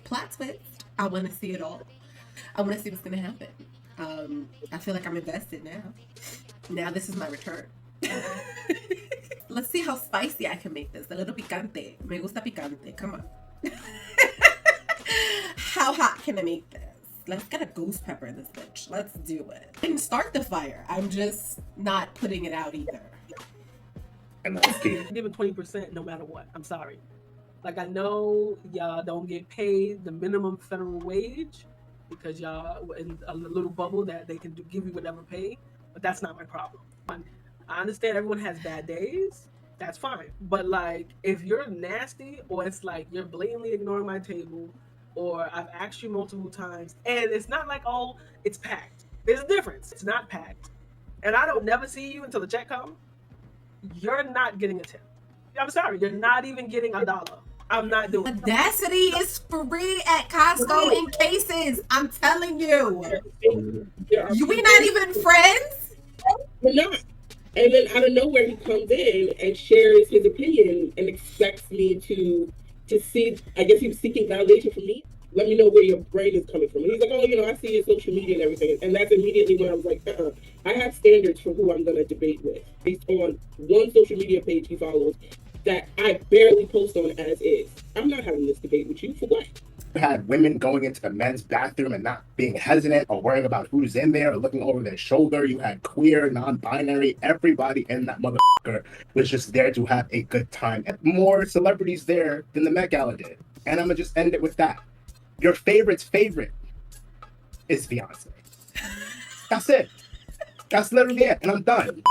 plot twist. I want to see it all. I want to see what's going to happen. I feel like I'm invested now. Now this is my return. Let's see how spicy I can make this. A little picante. Me gusta picante. Come on. How hot can I make this? Let's get a ghost pepper in this bitch. Let's do it. I didn't start the fire. I'm just not putting it out either. I'm giving 20% no matter what. I'm sorry. Like, I know y'all don't get paid the minimum federal wage because y'all were in a little bubble that they can give you whatever pay, but that's not my problem. I understand everyone has bad days. That's fine. But like, if you're nasty or it's like you're blatantly ignoring my table or I've asked you multiple times and it's not like, oh, it's packed. There's a difference. It's not packed. And I don't never see you until the check comes. You're not getting a tip. I'm sorry. You're not even getting $1. I'm not doing it. Audacity is free at Costco in cases. I'm telling you. We not even friends? We're not. And then out of nowhere, he comes in and shares his opinion and expects me to see, I guess he was seeking validation from me. Let me know where your brain is coming from. And he's like, oh, I see your social media and everything. And that's immediately when I was like, I have standards for who I'm going to debate with based on one social media page he follows that I barely post on as is. I'm not having this debate with you for what? You had women going into the men's bathroom and not being hesitant or worrying about who's in there or looking over their shoulder. You had queer, non-binary, everybody in that motherfucker was just there to have a good time. And more celebrities there than the Met Gala did. And I'm gonna just end it with that. Your favorite's favorite is Beyonce. That's it. That's literally it. And I'm done.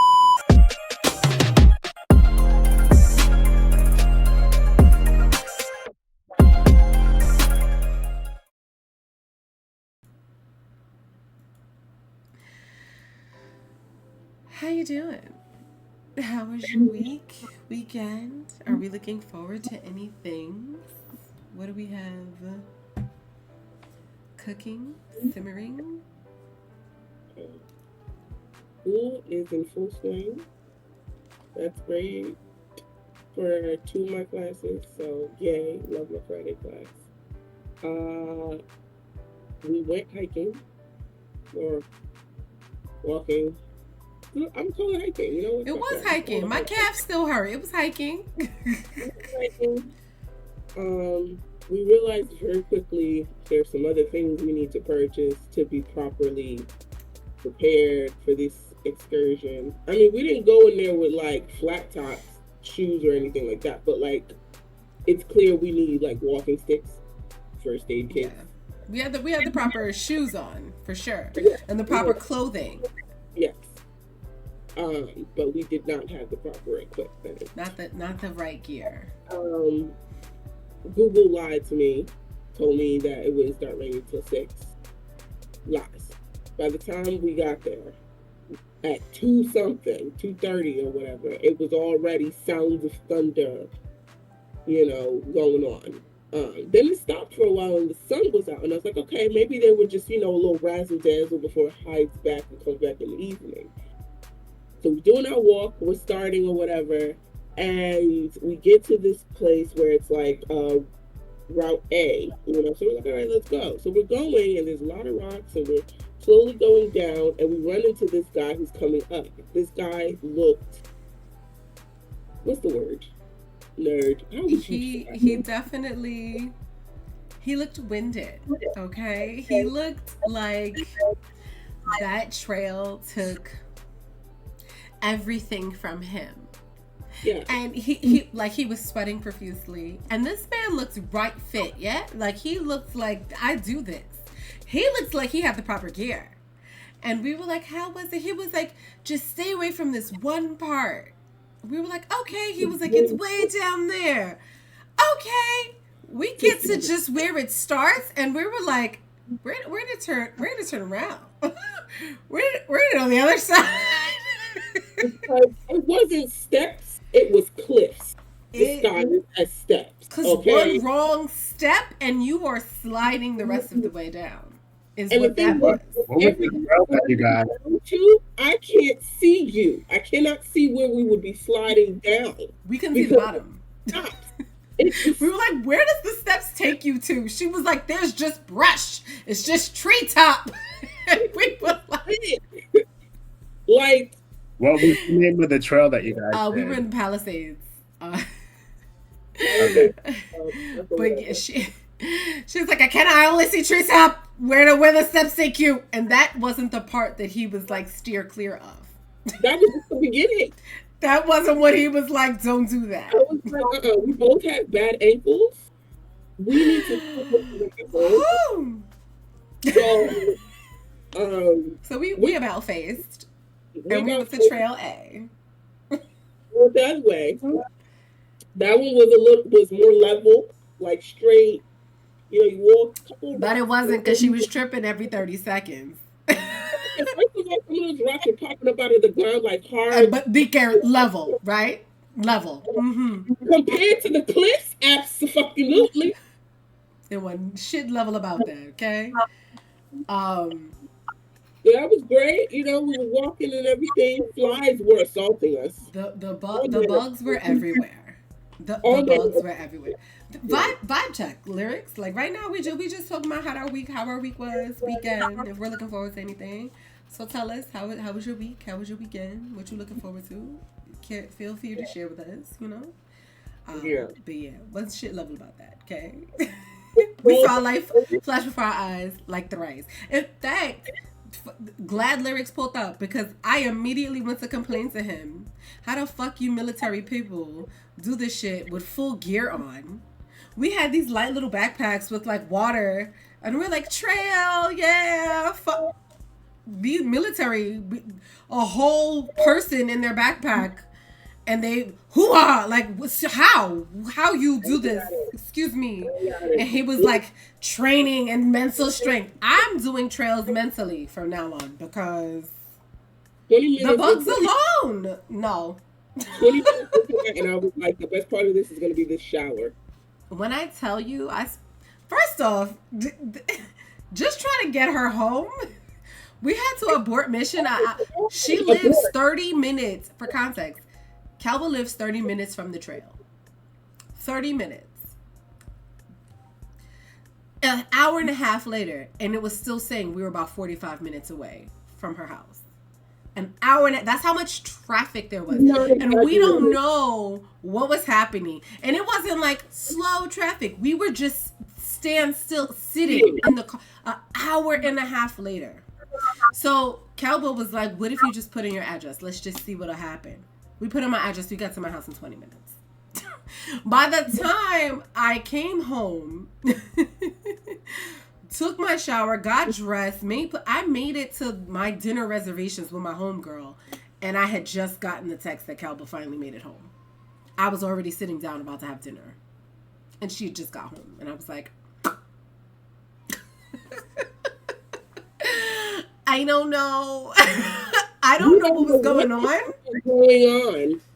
How you doing? How was your weekend? Are we looking forward to anything? What do we have? Cooking? Simmering? School is in full swing. That's great for 2 of my classes. So yay, love my Friday class. We went hiking or walking. I'm calling it hiking, It was hiking. My calf still hurt. It was hiking. We realized very quickly there's some other things we need to purchase to be properly prepared for this excursion. I mean, we didn't go in there with like flat tops, shoes or anything like that, but like it's clear we need like walking sticks, first aid kits. Yeah. We had the proper shoes on for sure, and the proper clothing. Yes. But we did not have the proper equipment. Not the right gear. Google lied to me, told me that it wouldn't start raining till 6. Lies. By the time we got there, at 2:30 or whatever, it was already sounds of thunder, going on. Then it stopped for a while and the sun was out, and I was like, okay, maybe they were just, a little razzle dazzle before it hides back and comes back in the evening. So we're doing our walk, we're starting or whatever, and we get to this place where it's like Route A, so we're like, all right, let's go. So we're going, and there's a lot of rocks, and we're slowly going down, and we run into this guy who's coming up. This guy looked, what's the word? Nerd. He definitely, he looked winded, okay? He looked like that trail took everything from him. Yeah. And he was sweating profusely. And this man looks right fit, yeah? Like he looked like, I do this. He looks like he had the proper gear. And we were like, how was it? He was like, just stay away from this one part. We were like, okay. He was like, it's way down there. Okay. We get to just where it starts, and we were like, where to turn around? we're on the other side. Because it wasn't steps, it was cliffs. It started as steps. Because one wrong step and you are sliding the rest of the way down. Is and what that was. You guys. I can't see you. I cannot see where we would be sliding down. We can see the bottom. And We were like, where does the steps take you to? She was like, there's just brush. It's just treetop. And we were like, what was the name of the trail that you guys we did? were in the Palisades. Okay. But yeah, she was like, I only see treetop. Where the steps take you? And that wasn't the part that he was like, steer clear of. That was just the beginning. That wasn't what he was like, don't do that. I was like, we both had bad ankles. We need to So we about faced. And we went to Trail A. That way. That one was more level, like straight. You know, you walk. But it wasn't, because she was tripping every 30 seconds. And first of all, some of those rocks are popping up out of the ground like hard. But be careful, level, right? Level. Mm-hmm. Compared to the cliffs, absolutely. There wasn't shit level about that, okay? Yeah, that was great. You know, we were walking and everything. Flies were assaulting us. The bugs were everywhere. The bugs were everywhere. Vibe check lyrics. Like right now, we just talking about how our week was, weekend. If we're looking forward to anything, so tell us how was your week? How was your weekend? What you looking forward to? Feel free to share with us. You know. Yeah. But yeah, what's shit level about that? Okay. We saw life flash before our eyes like thrice. In fact, glad lyrics pulled up because I immediately went to complain to him. How the fuck you military people do this shit with full gear on? We had these light little backpacks with like water, and we're like, trail, yeah, fuck. These military, a whole person in their backpack, and they like, how you do this? Excuse me. And he was like, training and mental strength. I'm doing trails mentally from now on because the bugs alone. No. 20 minutes and I was like, the best part of this is going to be this shower. When I tell you, first off, just trying to get her home, we had to abort mission. She lives 30 minutes, for context. Kalba lives 30 minutes from the trail. 30 minutes. An hour and a half later, and it was still saying we were about 45 minutes away from her house. An hour and that's how much traffic there was. And we don't know what was happening. And it wasn't like slow traffic. We were just standstill sitting in the car an hour and a half later. So Kalba was like, what if you just put in your address? Let's just see what'll happen. We put in my address. We got to my house in 20 minutes. By the time I came home, took my shower, got dressed, I made it to my dinner reservations with my homegirl, and I had just gotten the text that Kalba finally made it home. I was already sitting down about to have dinner, and she just got home, and I was like, I don't know. I don't know what was going on.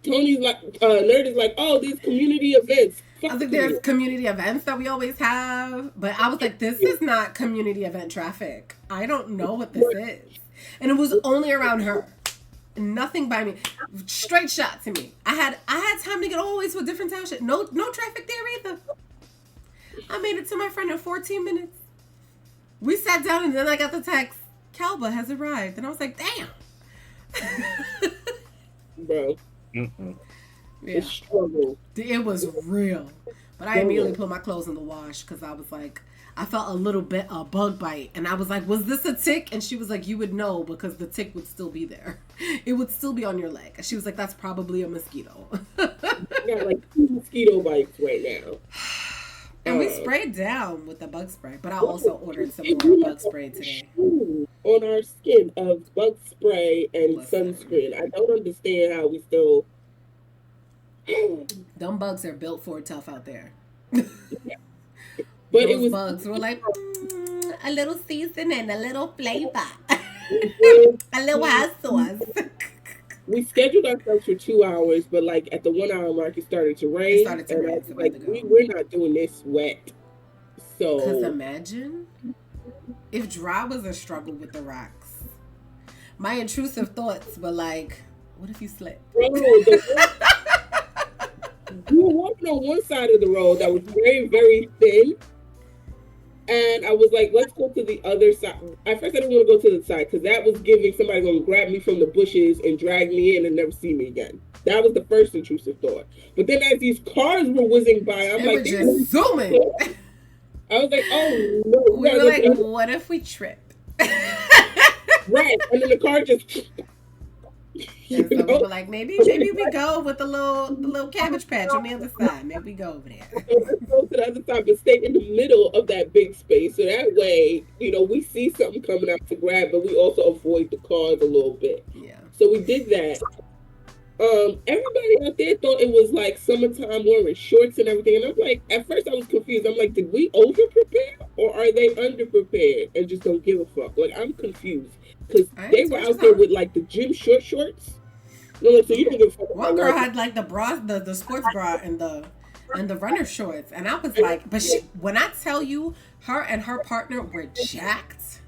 Tony's like, Nerd is like, oh, these community events. I think there's community events that we always have, but I was like, this is not community event traffic. I don't know what this is. And it was only around her. Nothing by me. Straight shot to me. I had time to get all the way to a different township. No traffic there either. I made it to my friend in 14 minutes. We sat down and then I got the text, Kalba has arrived. And I was like, damn. Bro. Mm-hmm. Yeah. It was real. But I immediately put my clothes in the wash because I was like, I felt a bug bite. And I was like, was this a tick? And she was like, you would know because the tick would still be there. It would still be on your leg. She was like, that's probably a mosquito. I got like 2 mosquito bites right now. And we sprayed down with the bug spray. But I also ordered some more bug spray today. On our skin of bug spray and sunscreen. I don't understand how we still... Them bugs are built for tough out there. Yeah. But those bugs were like, a little seasoning, a little flavor, a little hot sauce. We scheduled ourselves for 2 hours, but like at the 1 hour mark, it started to rain. We're not doing this wet. So, because imagine if dry was a struggle with the rocks. My intrusive thoughts were like, what if you slip? Bro, We were walking on one side of the road that was very, very thin. And I was like, let's go to the other side. At first, I didn't want to go to the side because that was giving somebody going to grab me from the bushes and drag me in and never see me again. That was the first intrusive thought. But then as these cars were whizzing by, I'm like, they were just zooming. I was like, oh, no. We were like, what if we trip? Right. And then the car just... And so we were like, maybe we go with the little cabbage patch on the other side. Maybe we go over there. Let's go to the other side, but stay in the middle of that big space. So that way, we see something coming out to grab, but we also avoid the cars a little bit. Yeah. So we did that. Everybody out there thought it was like summertime wearing shorts and everything. And I'm like, at first I was confused. I'm like, did we over prepare or are they under prepared and just don't give a fuck? Like, I'm confused. Because they were out there with like the gym shorts. No, like, so you don't give a fuck. One girl had like the bra, the sports bra and the runner shorts. And I was like, but when I tell you, her and her partner were jacked.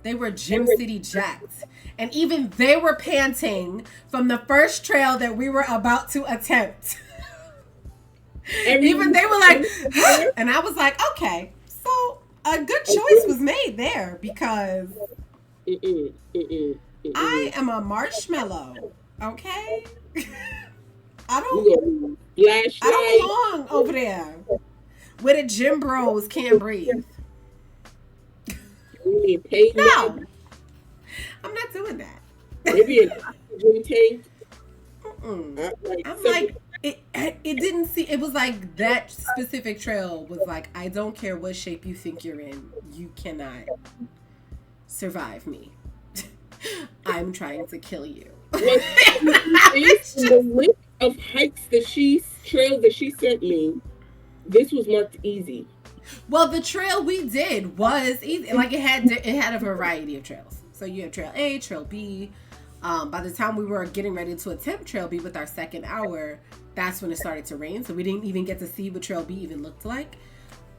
They were Gym City jacked. And even they were panting from the first trail that we were about to attempt. Even they were like, and I was like, okay, so a good choice was made there because I am a marshmallow, okay? I don't belong over there where the gym bros can't breathe. No, I'm not doing that. Maybe an oxygen tank. I'm like, it didn't see. It was like that specific trail was like, I don't care what shape you think you're in, you cannot survive me. I'm trying to kill you. The list of hikes trails that she sent me, this was marked easy. Well, the trail we did was easy. Like it had a variety of trails. So you had Trail A, Trail B. By the time we were getting ready to attempt Trail B with our second hour, that's when it started to rain. So we didn't even get to see what Trail B even looked like.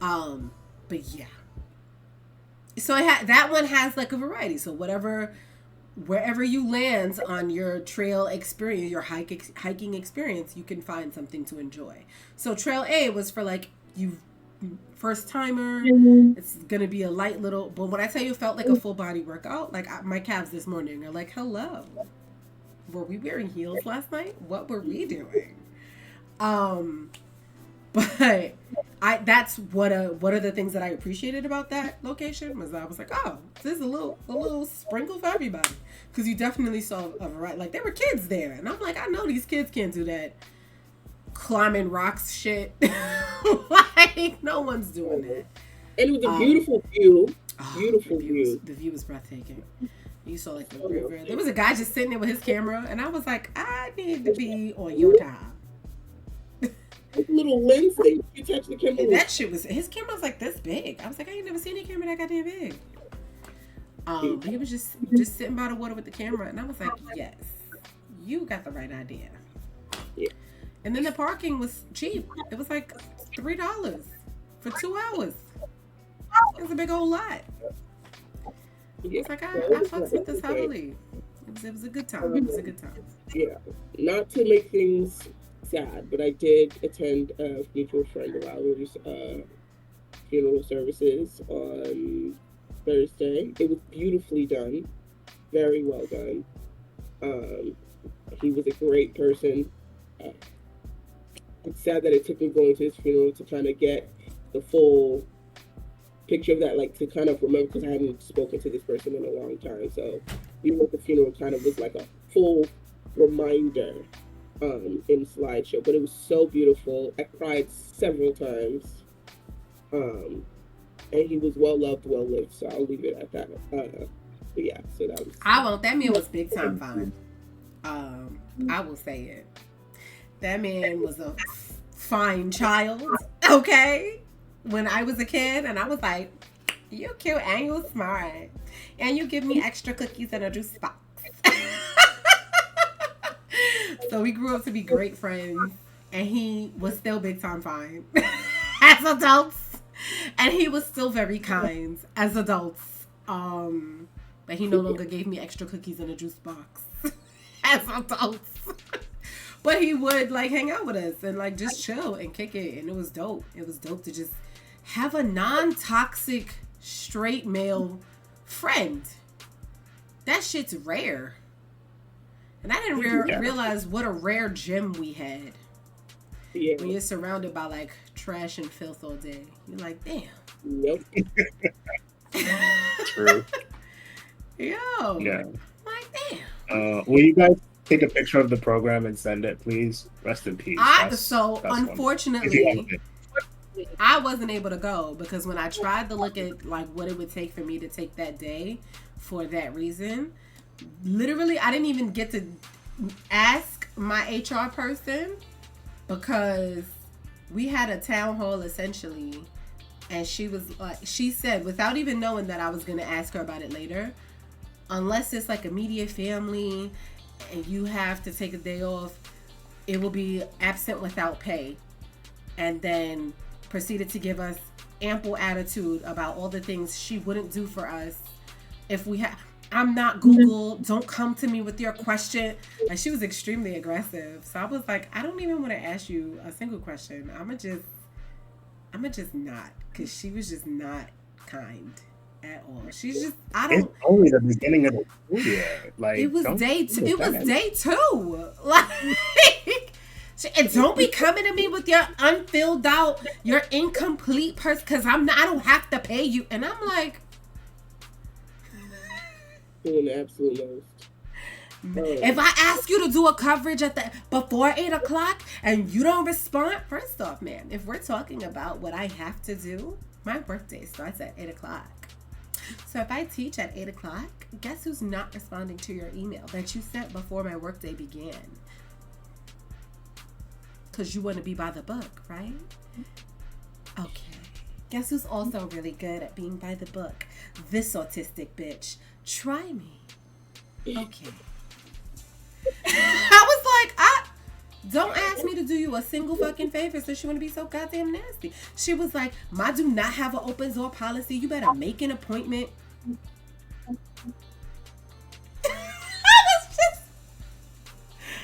But yeah. So that one has like a variety. So wherever you land on your trail experience, your hiking experience, you can find something to enjoy. So Trail A was for like you first timer. It's gonna be a light little, but when I tell you it felt like a full body workout, like my calves this morning are like, hello, were we wearing heels last night? What were we doing? But that's one of the things that I appreciated about that location was I was like, oh, this is a little sprinkle for everybody, because you definitely saw a variety. Like there were kids there, and I'm like, I know these kids can't do that climbing rocks shit. Like no one's doing that. And it was a beautiful view. Beautiful view. The view was breathtaking. You saw like the river. There was a guy just sitting there with his camera, and I was like, I need to be on your time. Little lens thing. You touch the camera. And that shit was, his camera was like this big. I was like, I ain't never seen a camera that goddamn big. But he was just sitting by the water with the camera, and I was like, yes, you got the right idea. Yeah. And then the parking was cheap. It was like $3 for 2 hours. It was a big old lot. It's like I fucked with this heavily. It was a good time. It was a good time. Yeah. Not to make things sad, but I did attend a mutual friend of ours' funeral services on Thursday. It was beautifully done. Very well done. He was a great person. It's sad that it took me going to his funeral to kind of get the full picture of that, like to kind of remember, because I hadn't spoken to this person in a long time. So even at the funeral kind of was like a full reminder in slideshow. But it was so beautiful. I cried several times. And he was well loved, well lived. So I'll leave it at that. But yeah, so that was. That man was big time fine. I will say it. That man was a fine child, okay? When I was a kid, and I was like, you cute and you smart. And you give me extra cookies and a juice box. So we grew up to be great friends, and he was still big time fine as adults. And he was still very kind as adults. But he no longer gave me extra cookies and a juice box as adults. But he would like hang out with us and like just chill and kick it, and it was dope. It was dope to just have a non-toxic straight male friend. That shit's rare. And I didn't realize what a rare gem we had. Yeah. When you're surrounded by like trash and filth all day, you're like, damn. Yep. True. Yo. Yeah. Like, damn. Will you guys take a picture of the program and send it, please? Rest in peace. That's Unfortunately, I wasn't able to go because when I tried to look at like what it would take for me to take that day for that reason, literally I didn't even get to ask my HR person because we had a town hall essentially, and she was like, she said without even knowing that I was going to ask her about it later, unless it's like immediate family and you have to take a day off, it will be absent without pay. And then proceeded to give us ample attitude about all the things she wouldn't do for us if we had. I'm not Google. Don't come to me with your question. Like, she was extremely aggressive. So I was like, I don't even want to ask you a single question. I'ma just not, because she was just not kind at all. She's just, It's only the beginning of the school year. Like, it was day two. It was day two. Like, and don't be coming to me with your unfilled out, your incomplete person, because I don't have to pay you. And I'm like, doing the absolute most. if I ask you to do a coverage before 8 o'clock and you don't respond, first off, man, if we're talking about what I have to do, my birthday starts at 8 o'clock. So if I teach at 8 o'clock, guess who's not responding to your email that you sent before my workday began? Because you want to be by the book, right? Okay. Guess who's also really good at being by the book? This autistic bitch. Try me. Okay. I was like, don't ask me to do you a single fucking favor since you want to be so goddamn nasty. She was like, I do not have an open door policy. You better make an appointment.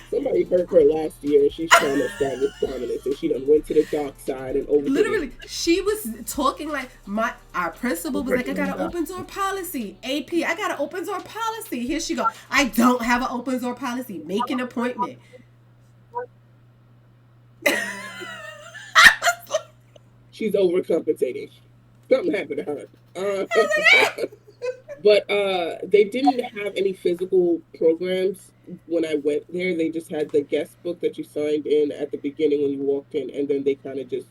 Somebody hurt her last year. She's trying to establish dominance, and she done went to the dark side and over. Literally, she was talking like our principal was like, I got an open door policy. AP, I got an open door policy. Here she go. I don't have an open door policy. Make an appointment. She's overcompensating. Something happened to her. But they didn't have any physical programs when I went there. They just had the guest book that you signed in at the beginning when you walked in, and then they kind of just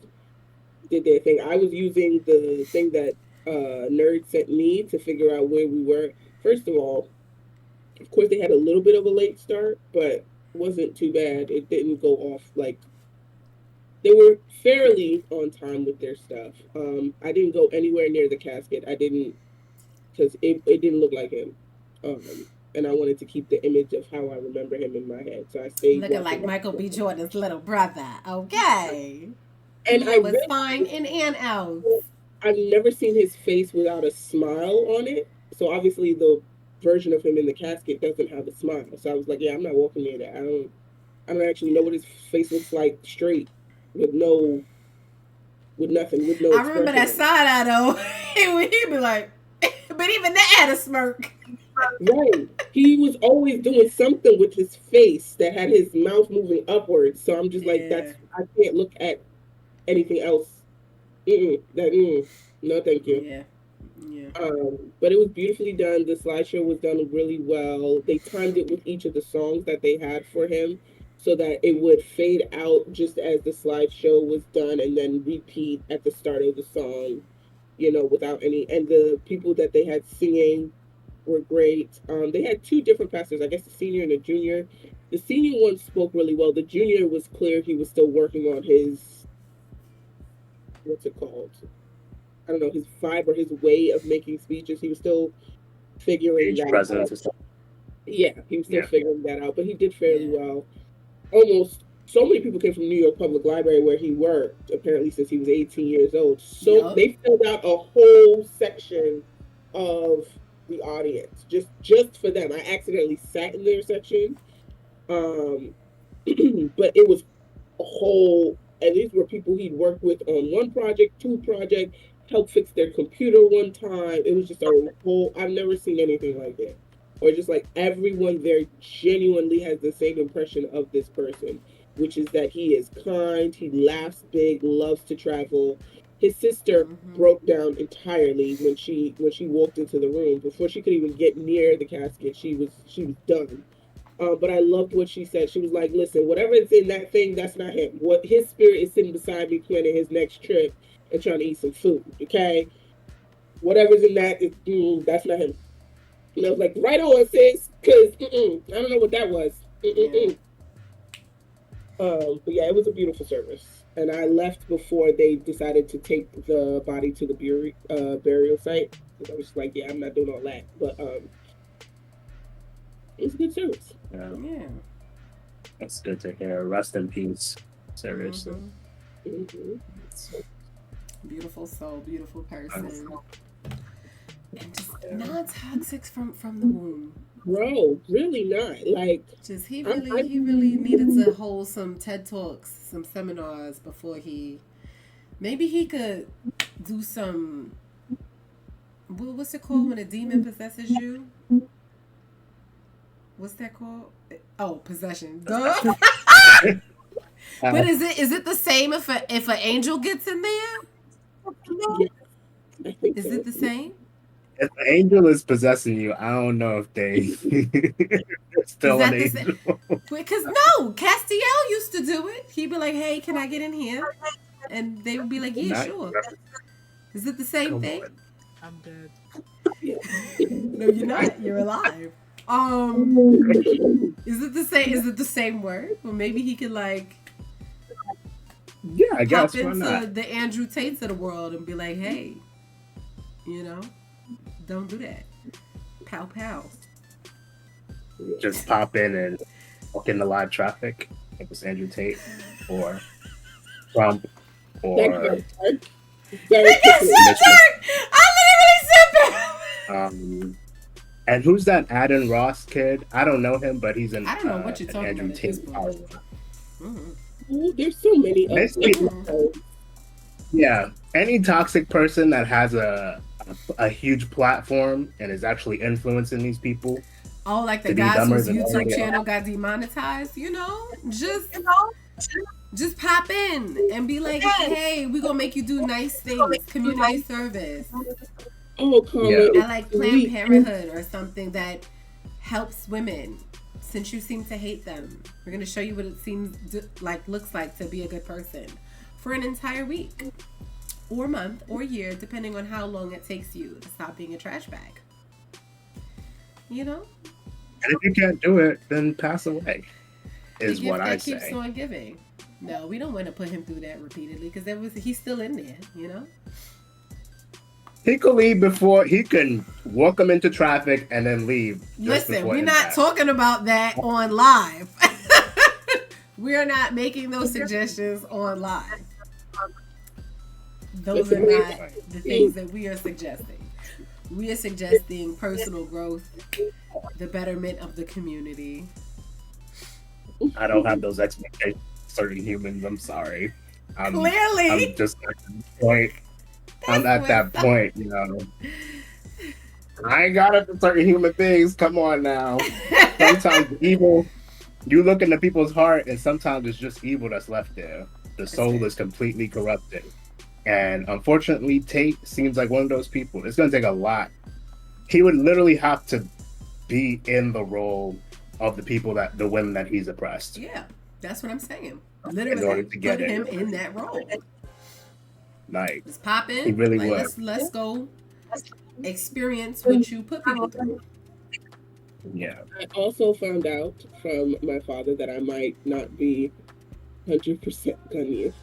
did their thing. I was using the thing that Nerd sent me to figure out where we were. First of all, of course, they had a little bit of a late start, but wasn't too bad. It didn't go off like... They were fairly on time with their stuff. I didn't go anywhere near the casket. I didn't, because it didn't look like him. And I wanted to keep the image of how I remember him in my head. So I stayed looking like Michael B. Jordan's little brother. Okay. And I was fine in and out. I've never seen his face without a smile on it. So obviously the version of him in the casket doesn't have a smile. So I was like, yeah, I'm not walking near that. I don't actually know what his face looks like straight with no expression. I remember that side eye though. He'd be like, but even that had a smirk. Right. He was always doing something with his face that had his mouth moving upwards. So I'm just like, I can't look at anything else. No, thank you. Yeah. But it was beautifully done. The slideshow was done really well. They timed it with each of the songs that they had for him so that it would fade out just as the slideshow was done and then repeat at the start of the song, without any. And the people that they had singing were great. They had two different pastors, I guess the senior and the junior. The senior one spoke really well. The junior was clear he was still working on his, what's it called? I don't know, his vibe or his way of making speeches. He was still figuring that out. Yeah, he was still figuring that out, but he did fairly well. Almost so many people came from New York Public Library where he worked, apparently since he was 18 years old. So they filled out a whole section of the audience just for them. I accidentally sat in their section. but it was a whole, and these were people he'd worked with on one project, two project, helped fix their computer one time. It was just a whole, I've never seen anything like that. Or just like everyone there genuinely has the same impression of this person, which is that he is kind, he laughs big, loves to travel. His sister broke down entirely when she walked into the room. Before she could even get near the casket, she was done. But I loved what she said. She was like, "Listen, whatever is in that thing, that's not him. What his spirit is sitting beside me, planning his next trip and trying to eat some food. Okay, whatever's in that, that's not him." And I was like, "Right on, sis," because I don't know what that was. But yeah, it was a beautiful service, and I left before they decided to take the body to the burial site. I was like, "Yeah, I'm not doing all that," but it's a good service. Yeah. That's good to hear. Rest in peace. Seriously. Beautiful soul, beautiful person. And just non-toxic from the womb. Bro, really not. Like, just he really needed to hold some TED Talks, some seminars before maybe he could do some, what's it called when a demon possesses you? What's that called? Oh, possession. Duh. But is it the same if an angel gets in there? Is it the same? If the angel is possessing you, I don't know if they still an angel. Because no, Castiel used to do it. He'd be like, "Hey, can I get in here?" And they would be like, "Yeah, sure." Is it the same thing? I'm dead. No, you're not. You're alive. Is it the same? Is it the same word? Or maybe he could like, yeah, I guess pop into the Andrew Tates of the world and be like, "Hey, don't do that. Pow pow." Just pop in and walk into live traffic. It was Andrew Tate or Trump or. I literally said that. And who's that Adin Ross kid? I don't know him, but he's I don't know what you're talking Andrew about. Oh, there's so many. Yeah, any toxic person that has a huge platform and is actually influencing these people. Oh, like the guys whose YouTube channel got demonetized, just pop in and be like, "Hey, we're gonna make you do nice things, community service." Oh, I like Planned Parenthood or something that helps women. Since you seem to hate them, we're gonna show you what it looks like to be a good person for an entire week, or month, or year, depending on how long it takes you to stop being a trash bag. And if you can't do it, then pass away. Is what I say. Keeps on giving. No, we don't want to put him through that repeatedly because he's still in there. He could leave before he can walk them into traffic and then leave. Listen, we're not talking about that on live. We are not making those suggestions on live. Those are not the things that we are suggesting. We are suggesting personal growth, the betterment of the community. I don't have those expectations for certain humans. I'm sorry. Clearly. I'm just at the point. I'm at that point, I ain't got it for certain human beings. Come on now. Sometimes evil, you look into people's heart, and sometimes it's just evil that's left there. The soul is completely corrupted. And unfortunately, Tate seems like one of those people. It's going to take a lot. He would literally have to be in the role of the women that he's oppressed. Yeah, that's what I'm saying. Literally put him in that role. Like, just pop in. He really would. Let's go experience what you put people through. Yeah. I also found out from my father that I might not be 100% Ghanaian.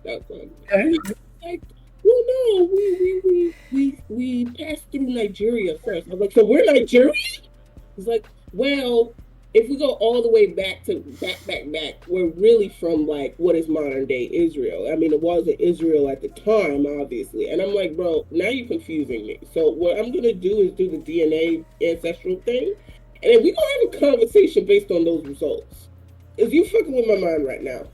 That's fun. Like, well, no, we passed through Nigeria first. I was like, so we're Nigerian? He's like, well, if we go all the way back to back, we're really from like what is modern day Israel. I mean, it wasn't Israel at the time, obviously. And I'm like, bro, now you're confusing me. So what I'm gonna do is do the DNA ancestral thing, and then we gonna have a conversation based on those results. Is you fucking with my mind right now?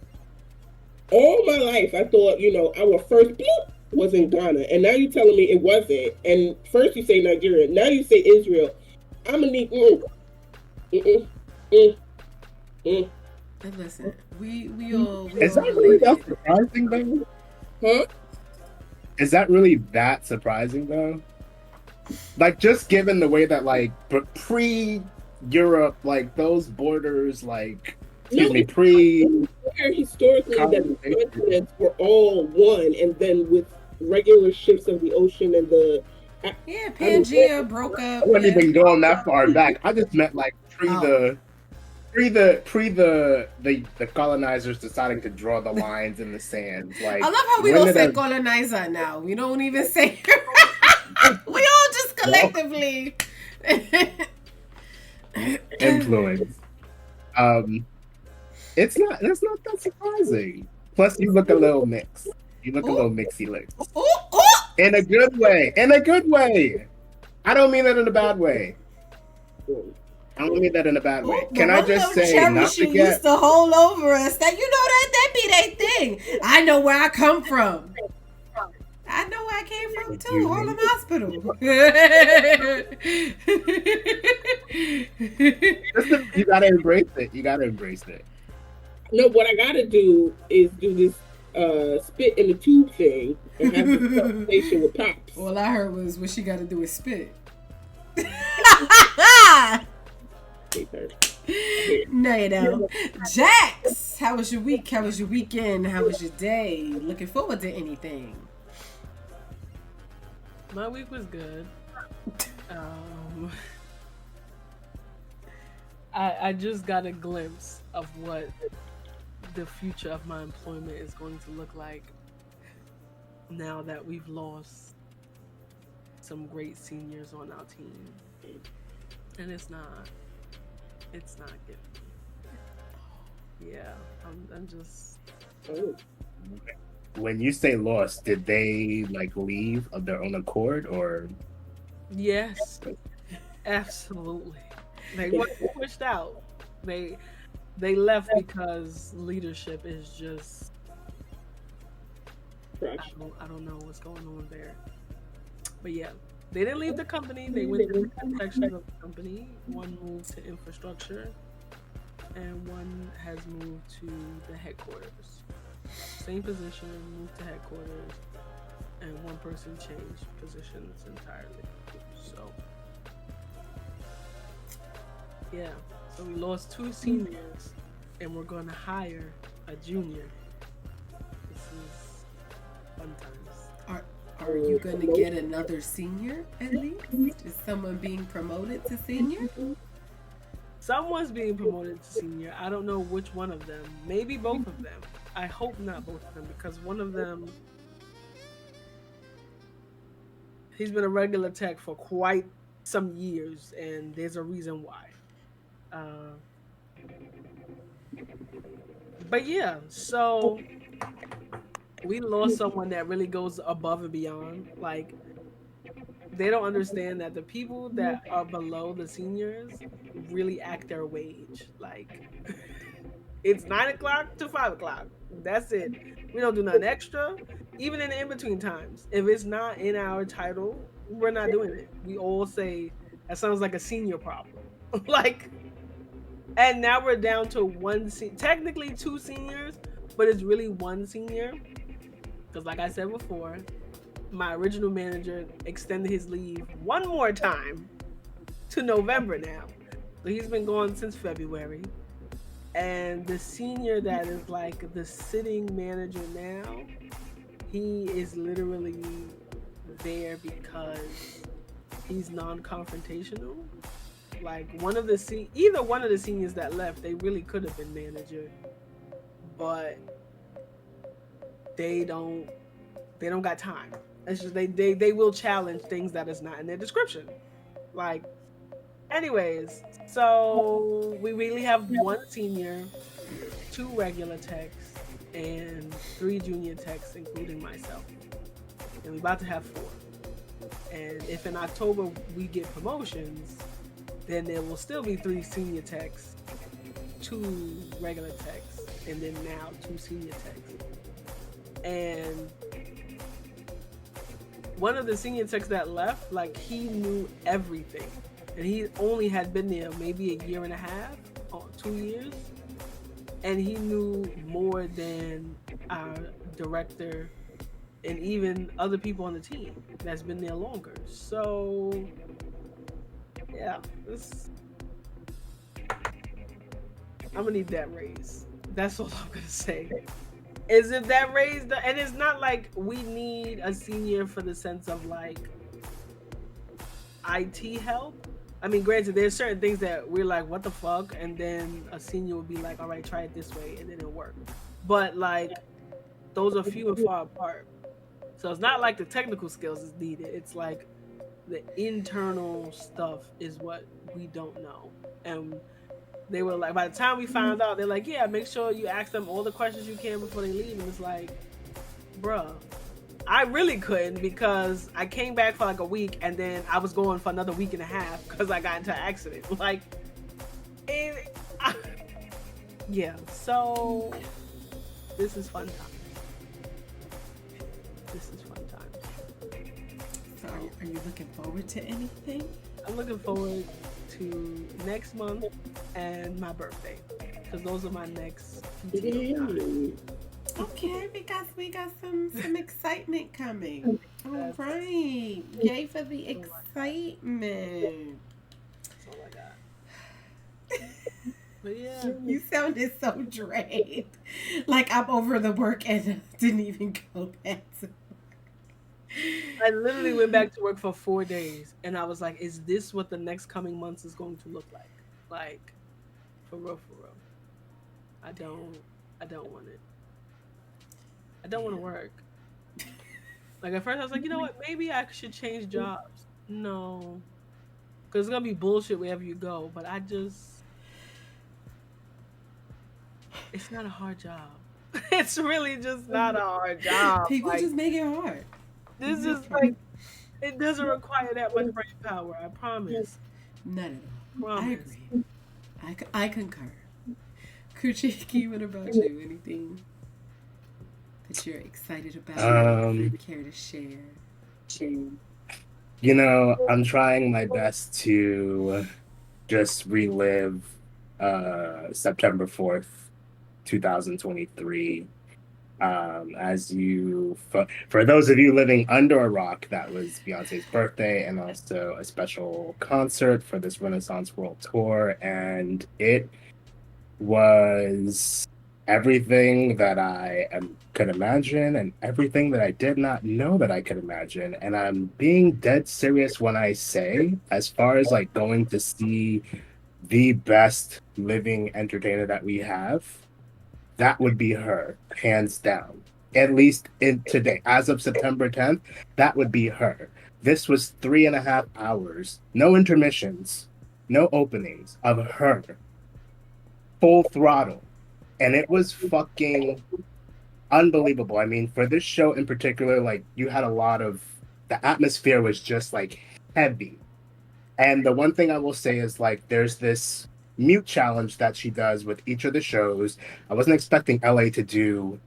All my life, I thought, our first bloop was in Ghana, and now you're telling me it wasn't. And first you say Nigeria, now you say Israel. I'm gonna need. And listen, we all. Is that really that surprising though? Huh? Is that really that surprising though? Like, just given the way that like pre-Europe, like those borders, like pre. Historically, that the continents were all one, and then with regular shifts of the ocean and the Pangea broke up. I wasn't even going that far back. I just meant like pre the colonizers deciding to draw the lines in the sand. Like, I love how we don't say colonizer now. We don't even say. We all just collectively influence. It's not that surprising. Plus, you look a little mixed. You look a little mixy licked. In a good way. In a good way. I don't mean that in a bad way. I don't mean that in a bad way. Can I just say, not to get... used to hold over us. That that be that thing. I know where I come from. I know where I came from too. Harlem Hospital. You gotta embrace it. You gotta embrace it. No, what I gotta do is do this spit in the tube thing and have this conversation with Pops. All I heard was what she gotta do is spit. No, you don't. Jaxx, how was your week? How was your weekend? How was your day? Looking forward to anything? My week was good. I just got a glimpse of what the future of my employment is going to look like now that we've lost some great seniors on our team. And it's not good. Yeah, I'm just... When you say lost, did they like leave of their own accord or? Yes, absolutely. They weren't pushed out. They left because leadership is just... I don't know what's going on there. But yeah, they didn't leave the company. They went to the section of the company. One moved to infrastructure, and one has moved to the headquarters. Same position, moved to headquarters, and one person changed positions entirely. So, yeah. So we lost 2 seniors, and we're going to hire a junior. This is fun times. Are you going to get another senior at least? Is someone being promoted to senior? Someone's being promoted to senior. I don't know which one of them. Maybe both of them. I hope not both of them, because one of them, he's been a regular tech for quite some years, and there's a reason why. But yeah, so we lost someone that really goes above and beyond. Like, they don't understand that the people that are below the seniors really act their wage. Like, it's 9 o'clock to 5 o'clock. That's it. We don't do nothing extra. Even in the in-between times. If it's not in our title, we're not doing it. We all say, that sounds like a senior problem. Like, and now we're down to technically 2 seniors, but it's really 1 senior. Because like I said before, my original manager extended his leave one more time to November now. So he's been gone since February. And the senior that is like the sitting manager now, he is literally there because he's non-confrontational. Like either one of the seniors that left, they really could have been manager, but they don't got time. It's just they will challenge things that is not in their description. Like, Anyways, so we really have one senior, 2 regular techs, and 3 junior techs, including myself. And we're about to have 4. And if in October we get promotions, then there will still be 3 senior techs, 2 regular techs, and then now 2 senior techs. And one of the senior techs that left, like, he knew everything. And he only had been there maybe a year and a half or 2 years. And he knew more than our director and even other people on the team that's been there longer. So, yeah, I'm gonna need that raise. That's all I'm gonna say. Is if that raise, and it's not like we need a senior for the sense of like IT help. I mean, granted, there's certain things that we're like, what the fuck? And then a senior would be like, all right, try it this way, and then it'll work. But like, those are few and far apart. So it's not like the technical skills is needed. It's like the internal stuff is what we don't know. And they were like, by the time we found out, they're like, yeah, make sure you ask them all the questions you can before they leave. And it's like, bruh, I really couldn't because I came back for like a week and then I was going for another week and a half because I got into an accident. Like, yeah, so this is fun time. This is fun time. So are you looking forward to anything? I'm looking forward to next month and my birthday because those are my next times. Okay, we got some excitement coming. All right, yay for the excitement. That's all I got. But yeah, You sounded so drained, like I'm over the work and didn't even go back to. I literally went back to work for 4 days, and I was like, "Is this what the next coming months is going to look like? Like, for real, for real? I don't want it. I don't want to work. Like at first, I was like, you know what? Maybe I should change jobs. No, because it's gonna be bullshit wherever you go. But it's not a hard job. It's really just not a hard job. People like, just make it hard. This is like, it doesn't require that much brain power. I promise. Not at all. I Promise. agree. I concur. Kuchiki, what about you? Anything that you're excited about? Care to share? You know, I'm trying my best to just relive September 4th, 2023. For those of you living under a rock, that was Beyonce's birthday and also a special concert for this Renaissance World Tour. And it was everything that I could imagine and everything that I did not know that I could imagine. And I'm being dead serious when I say, as far as like going to see the best living entertainer that we have, that would be her, hands down. At least in today, as of September 10th, that would be her. This was 3.5 hours, no intermissions, no openings of her, full throttle. And it was fucking unbelievable. I mean, for this show in particular, like, you had a lot of, the atmosphere was just like heavy. And the one thing I will say is like, there's this mute challenge that she does with each of the shows. I wasn't expecting LA to do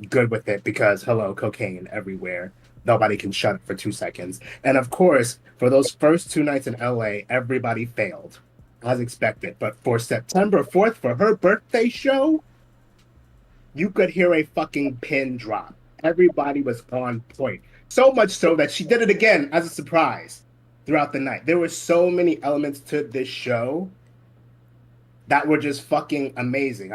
good with it because, hello, cocaine everywhere. Nobody can shut it for 2 seconds. And of course, for those first 2 nights in LA, everybody failed, as expected. But for September 4th, for her birthday show, you could hear a fucking pin drop. Everybody was on point. So much so that she did it again as a surprise throughout the night. There were so many elements to this show that were just fucking amazing.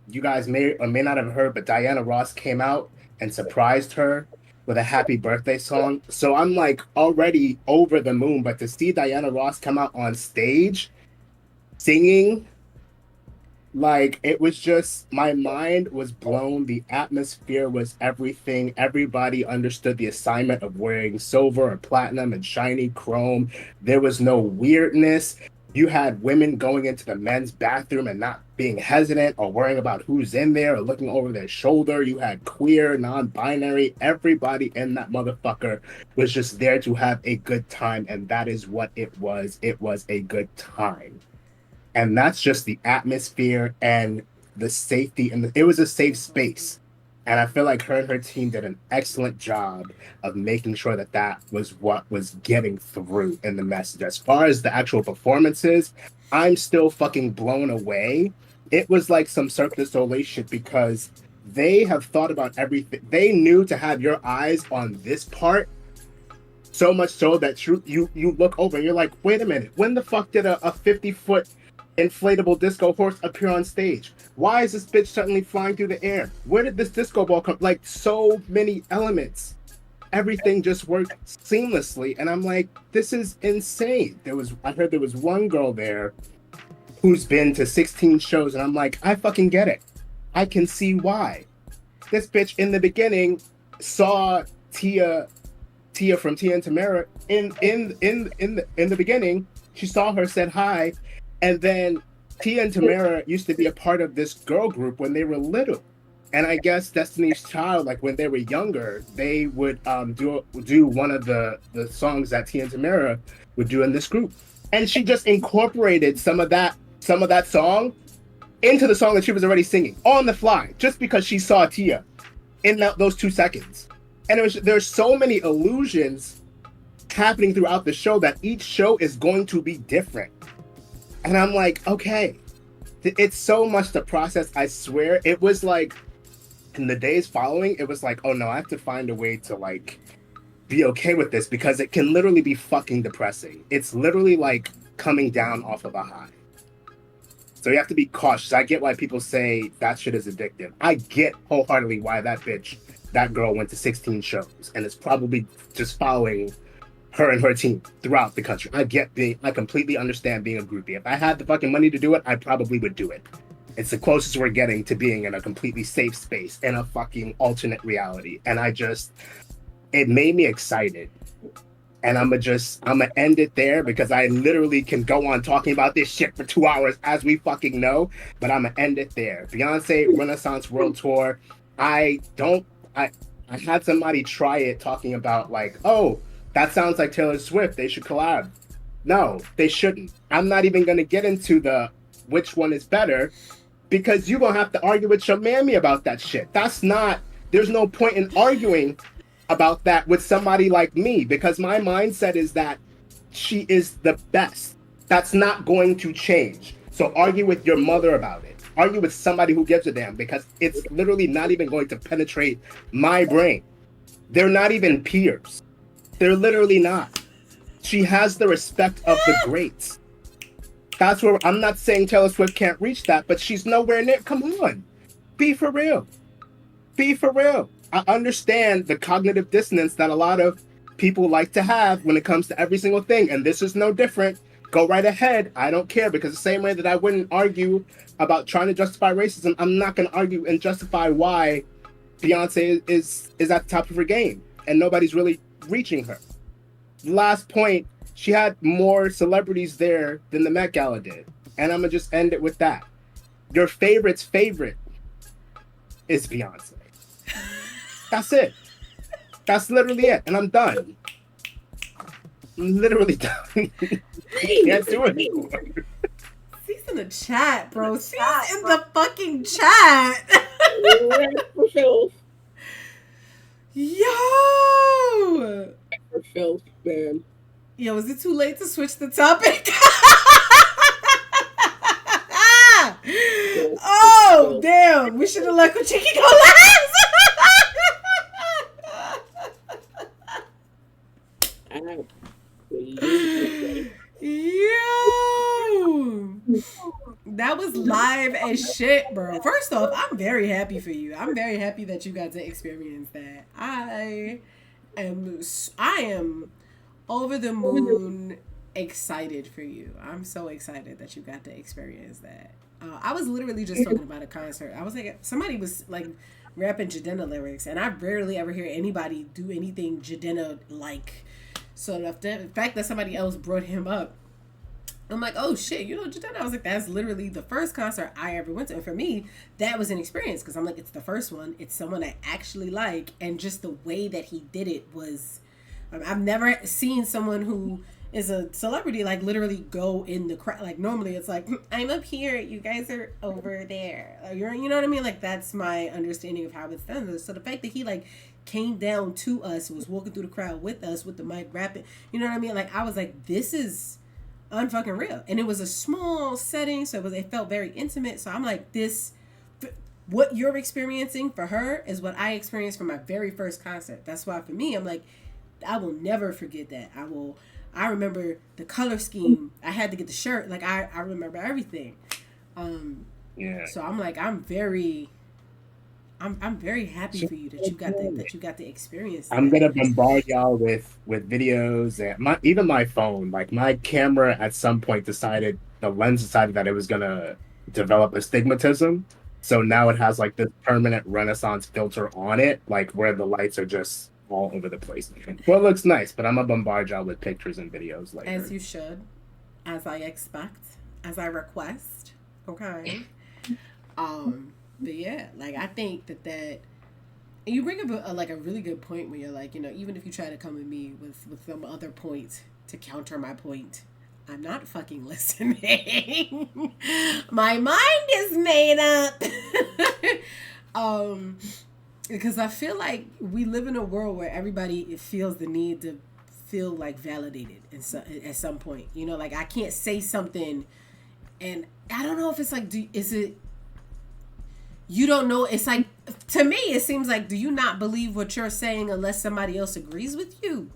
You guys may or may not have heard, but Diana Ross came out and surprised her with a happy birthday song. So I'm like already over the moon, but to see Diana Ross come out on stage singing, like, it was just, my mind was blown. The atmosphere was everything. Everybody understood the assignment of wearing silver or platinum and shiny chrome. There was no weirdness. You had women going into the men's bathroom and not being hesitant or worrying about who's in there or looking over their shoulder. You had queer, non-binary, everybody in that motherfucker was just there to have a good time, and that is what it was. It was a good time. And that's just the atmosphere and the safety, and it was a safe space. And I feel like her and her team did an excellent job of making sure that that was what was getting through in the message. As far as the actual performances, I'm still fucking blown away. It was like some Cirque du Soleil shit because they have thought about everything. They knew to have your eyes on this part, so much so that you look over and you're like, wait a minute, when the fuck did a 50-foot inflatable disco horse appear on stage? Why is this bitch suddenly flying through the air? Where did this disco ball come? Like, so many elements. Everything just worked seamlessly. And I'm like, this is insane. I heard there was one girl there who's been to 16 shows, and I'm like, I fucking get it. I can see why. This bitch in the beginning saw Tia from Tia and Tamara in the beginning. She saw her, said hi, and then Tia and Tamara used to be a part of this girl group when they were little. And I guess Destiny's Child, like when they were younger, they would do one of the songs that Tia and Tamara would do in this group. And she just incorporated some of that song into the song that she was already singing on the fly, just because she saw Tia in those 2 seconds. And there's so many illusions happening throughout the show that each show is going to be different. And I'm like, okay, it's so much to process. I swear. It was like, in the days following, it was like, oh no, I have to find a way to like be okay with this, because it can literally be fucking depressing. It's literally like coming down off of a high. So you have to be cautious. I get why people say that shit is addictive. I get wholeheartedly why that girl went to 16 shows and is probably just following her and her team throughout the country. I completely understand being a groupie. If I had the fucking money to do it, I probably would do it. It's the closest we're getting to being in a completely safe space in a fucking alternate reality. And it made me excited. And I'm gonna end it there, because I literally can go on talking about this shit for 2 hours, as we fucking know, but I'm gonna end it there. Beyonce Renaissance World Tour. I had somebody try it, talking about like, oh, that sounds like Taylor Swift, they should collab. No, they shouldn't. I'm not even going to get into which one is better, because you're going to have to argue with your mammy about that shit. There's no point in arguing about that with somebody like me, because my mindset is that she is the best. That's not going to change. So argue with your mother about it. Argue with somebody who gives a damn, because it's literally not even going to penetrate my brain. They're not even peers. They're literally not. She has the respect of the greats. That's where I'm not saying Taylor Swift can't reach that, but she's nowhere near. Come on. Be for real. Be for real. I understand the cognitive dissonance that a lot of people like to have when it comes to every single thing, and this is no different. Go right ahead. I don't care, because the same way that I wouldn't argue about trying to justify racism, I'm not going to argue and justify why Beyonce is at the top of her game and nobody's really reaching her. Last point, she had more celebrities there than the Met Gala did. And I'm going to just end it with that. Your favorite's favorite is Beyonce. That's it. That's literally it. And I'm done. I'm literally done. Can't do it anymore. She's in the chat, bro. She's in the fucking chat. Yo! For filth, man. Yo, is it too late to switch the topic? Oh, damn. We should have let Kuchiki go last. Yo! That was live as shit, bro. First off, I'm very happy for you. I'm very happy that you got to experience that. I am over the moon excited for you. I'm so excited that you got to experience that. I was literally just talking about a concert. I was like, somebody was like rapping Jadena lyrics, and I rarely ever hear anybody do anything Jadena like. So the fact that somebody else brought him up I'm like, oh shit, you know what you done? I was like, that's literally the first concert I ever went to. And for me, that was an experience because I'm like, it's the first one. It's someone I actually like. And just the way that he did it was, I've never seen someone who is a celebrity like literally go in the crowd. Like normally it's like, I'm up here, you guys are over there. You're, you know what I mean? Like that's my understanding of how it's done. So the fact that he like came down to us, was walking through the crowd with us with the mic rapping, you know what I mean? Like I was like, this is unfucking real. And it was a small setting, so it felt very intimate. So I'm like, this, what you're experiencing for her is what I experienced for my very first concert. That's why for me, I'm like, I will never forget that. I remember the color scheme. I had to get the shirt. Like I remember everything. Yeah. So I'm like, I'm very happy for you that you got the experience. I'm gonna bombard y'all with videos and even my phone. Like my camera at some point decided that it was gonna develop astigmatism. So now it has like this permanent Renaissance filter on it, like where the lights are just all over the place. Well, it looks nice, but I'm gonna bombard y'all with pictures and videos later. As you should, as I expect, as I request. Okay. But yeah, like I think that you bring up a really good point where you're like, you know, even if you try to come at me with some other point to counter my point, I'm not fucking listening. My mind is made up. Because I feel like we live in a world where everybody feels the need to feel like validated at some point. You know, like I can't say something, and I don't know if it's like, is it? You don't know. It's like, to me, it seems like, do you not believe what you're saying unless somebody else agrees with you?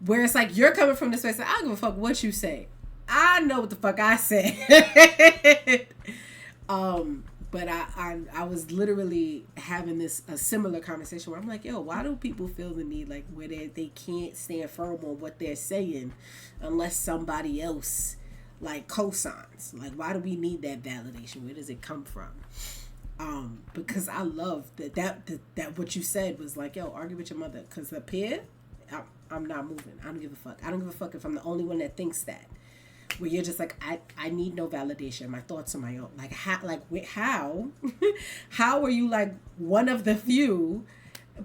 Where it's like, you're coming from this space, like, I don't give a fuck what you say. I know what the fuck I said. But I was literally having a similar conversation where I'm like, yo, why do people feel the need, like, where they can't stand firm on what they're saying unless somebody else, like, co-signs? Like, why do we need that validation? Where does it come from? Because I love that what you said was like, yo, argue with your mother. Because up here, I'm not moving. I don't give a fuck. I don't give a fuck if I'm the only one that thinks that. Where you're just like, I need no validation. My thoughts are my own. Like, how are you like one of the few,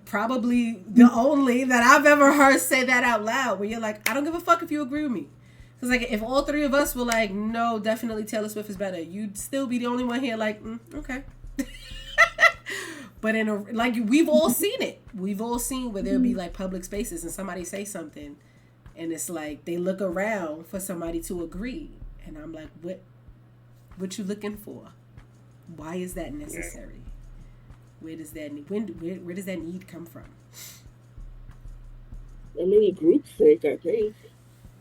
probably the only that I've ever heard say that out loud, where you're like, I don't give a fuck if you agree with me. Because like, if all three of us were like, no, definitely Taylor Swift is better, you'd still be the only one here like, okay. But we've all seen it. We've all seen where there'll be like public spaces and somebody say something, and it's like they look around for somebody to agree, and I'm like, what you looking for? Why is that necessary? Where does that where does that need come from? I mean, groupthink, I think,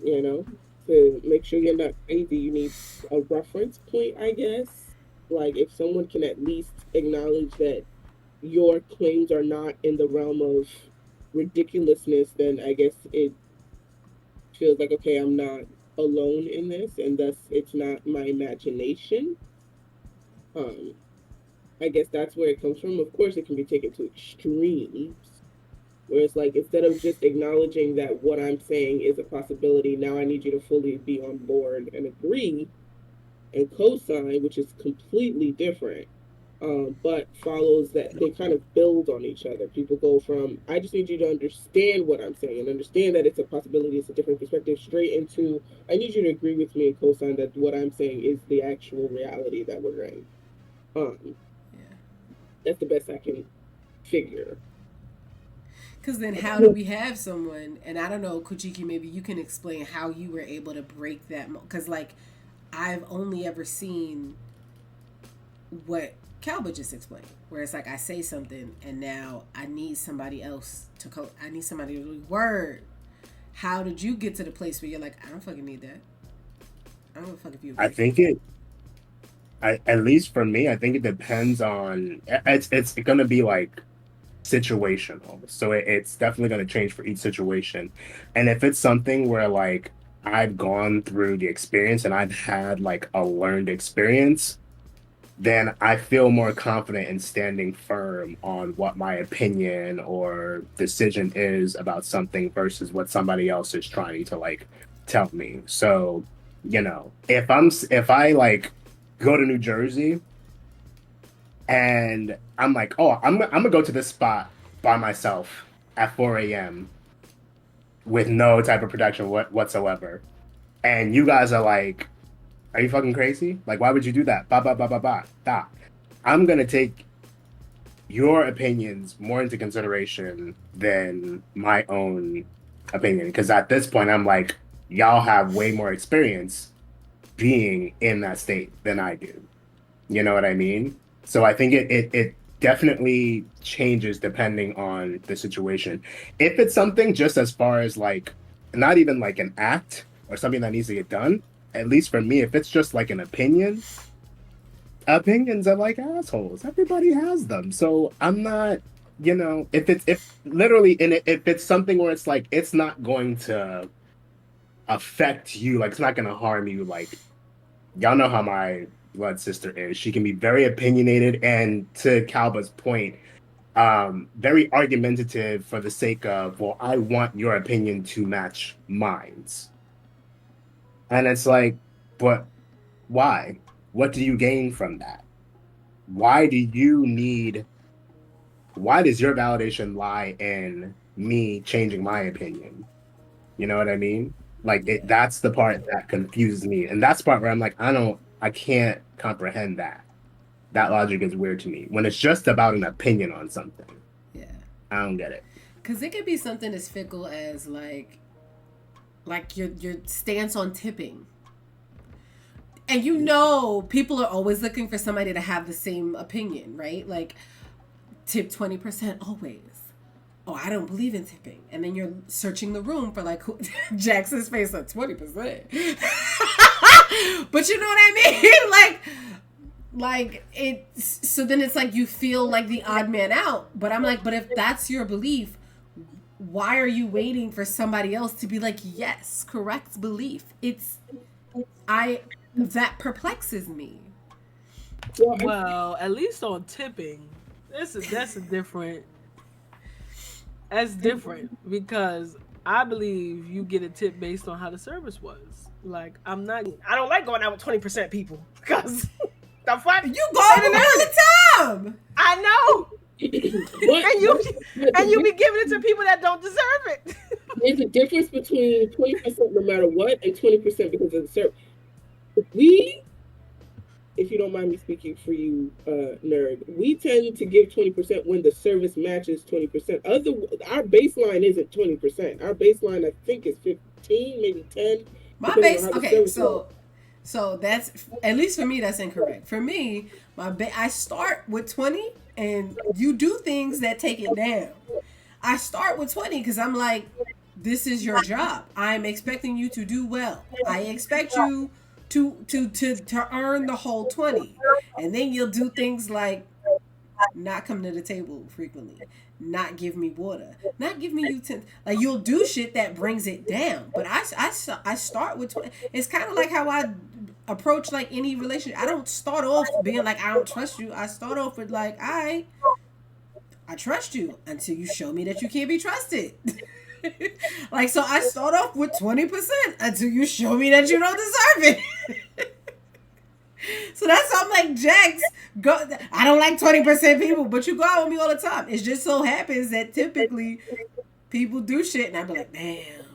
you know, to make sure you're not crazy, you need a reference point, I guess. Like, if someone can at least acknowledge that your claims are not in the realm of ridiculousness, then I guess it feels like, okay, I'm not alone in this, and thus it's not my imagination. I guess that's where it comes from. Of course, it can be taken to extremes, where it's like, instead of just acknowledging that what I'm saying is a possibility, now I need you to fully be on board and agree and co-sign, which is completely different. But follows that they kind of build on each other. People go from, I just need you to understand what I'm saying and understand that it's a possibility, it's a different perspective, straight into, I need you to agree with me and co-sign that what I'm saying is the actual reality that we're in. That's the best I can figure. Because then how do we have someone, and I don't know, Kuchiki, maybe you can explain how you were able to break that, because like, I've only ever seen what Kalba just explained, where it's like I say something and now I need somebody else I need somebody to word. How did you get to the place where you're like, I don't fucking need that? I don't fuck if you agree. I think at least for me, I think it depends on, it's going to be like situational. So it's definitely going to change for each situation. And if it's something where like I've gone through the experience and I've had like a learned experience, then I feel more confident in standing firm on what my opinion or decision is about something versus what somebody else is trying to like tell me. So You know, if I like go to New Jersey and I'm like, oh, I'm gonna go to this spot by myself at 4 a.m. with no type of protection whatsoever, and you guys are like, are you fucking crazy? Like, why would you do that? Ba ba ba ba ba. Da. I'm gonna take your opinions more into consideration than my own opinion, because at this point I'm like, y'all have way more experience being in that state than I do. You know what I mean? So I think it definitely changes depending on the situation. If it's something just as far as like not even like an act or something that needs to get done, at least for me, if it's just like an opinion, opinions are like assholes. Everybody has them. So I'm not, you know, if literally and if it's something where it's like it's not going to affect you, like it's not going to harm you, like y'all know how my blood sister is. She can be very opinionated and, to Kalba's point, very argumentative for the sake of, well, I want your opinion to match mine's. And it's like, but why? What do you gain from that? Why does your validation lie in me changing my opinion? You know what I mean? Like that's the part that confuses me. And that's the part where I'm like, I can't comprehend that. That logic is weird to me. When it's just about an opinion on something. Yeah. I don't get it. Because it could be something as fickle as like your stance on tipping. And you know, people are always looking for somebody to have the same opinion, right? Like, tip 20% always. Oh, I don't believe in tipping. And then you're searching the room for like Jax's face at 20%. But you know what I mean? Like it. So then it's like you feel like the odd man out. But I'm like, but if that's your belief, why are you waiting for somebody else to be like, yes, correct belief? That perplexes me. Well, at least on tipping, that's a different. That's different because I believe you get a tip based on how the service was. Like I don't like going out with 20% people because the fuck you go all the time. I know. and you be giving it to people that don't deserve it. There's a difference between 20% no matter what and 20% because of the service. If you don't mind me speaking for you, nerd, we tend to give 20% when the service matches 20%. Our baseline isn't 20%. Our baseline, I think, is 15, maybe 10. My base, okay, so that's, at least for me, that's incorrect. For me, I start with 20, and you do things that take it down. I start with 20 because I'm like, this is your job. I'm expecting you to do well. I expect you to earn the whole 20, and then you'll do things like not come to the table frequently, not give me water, not give me utensils. Like you'll do shit that brings it down. But I start with 20. It's kind of like how I approach like any relationship. I don't start off being like I don't trust you. I start off with like I trust you until you show me that you can't be trusted. Like, so I start off with 20% until you show me that you don't deserve it. So that's how I'm like, Jaxx, I don't like 20% people, but you go out with me all the time. It just so happens that typically people do shit, and I be like, damn,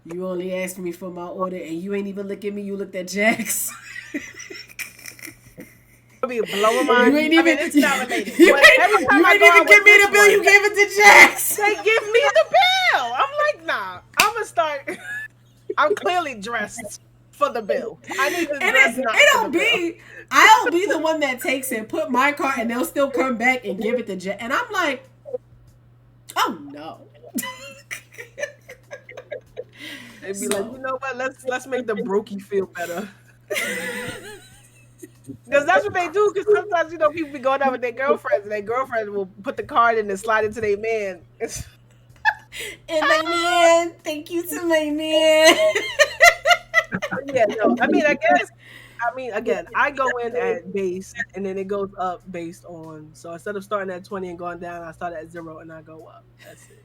you only asked me for my order, and you ain't even look at me, you looked at Jaxx. Be blowing my. You ain't even. It's not related. You ain't even give me the bill. You gave it to Jaxx. They give me the bill. I'm like, nah. I'm gonna start. I'm clearly dressed for the bill. I need to dress not for the bill. I'll be the one that takes it, put my card, and they'll still come back and give it to Jaxx. And I'm like, oh no. They'd be like, you know what? Let's make the brokey feel better. Because that's what they do. Because sometimes, you know, people be going out with their girlfriends, and their girlfriend will put the card in and slide it to their man. And my man, thank you to my man. Yeah, no. I mean, again, I go in at base, and then it goes up based on. So instead of starting at 20 and going down, I start at 0 and I go up. That's it.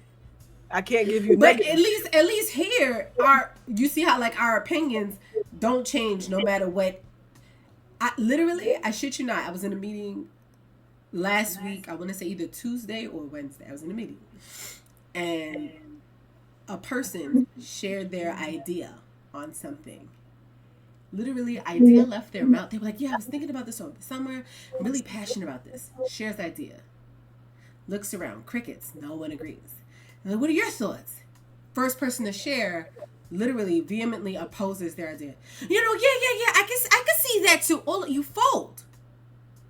I can't give you But negative. at least here, you see how like our opinions don't change no matter what. I shit you not, I was in a meeting last week. I want to say either Tuesday or Wednesday. I was in a meeting, and a person shared their idea on something. Literally, idea left their mouth. They were like, "Yeah, I was thinking about this over the summer. I'm really passionate about this." Shares idea. Looks around, crickets. No one agrees. And like, what are your thoughts? First person to share literally vehemently opposes their idea. Yeah. I can see that too. All you fold.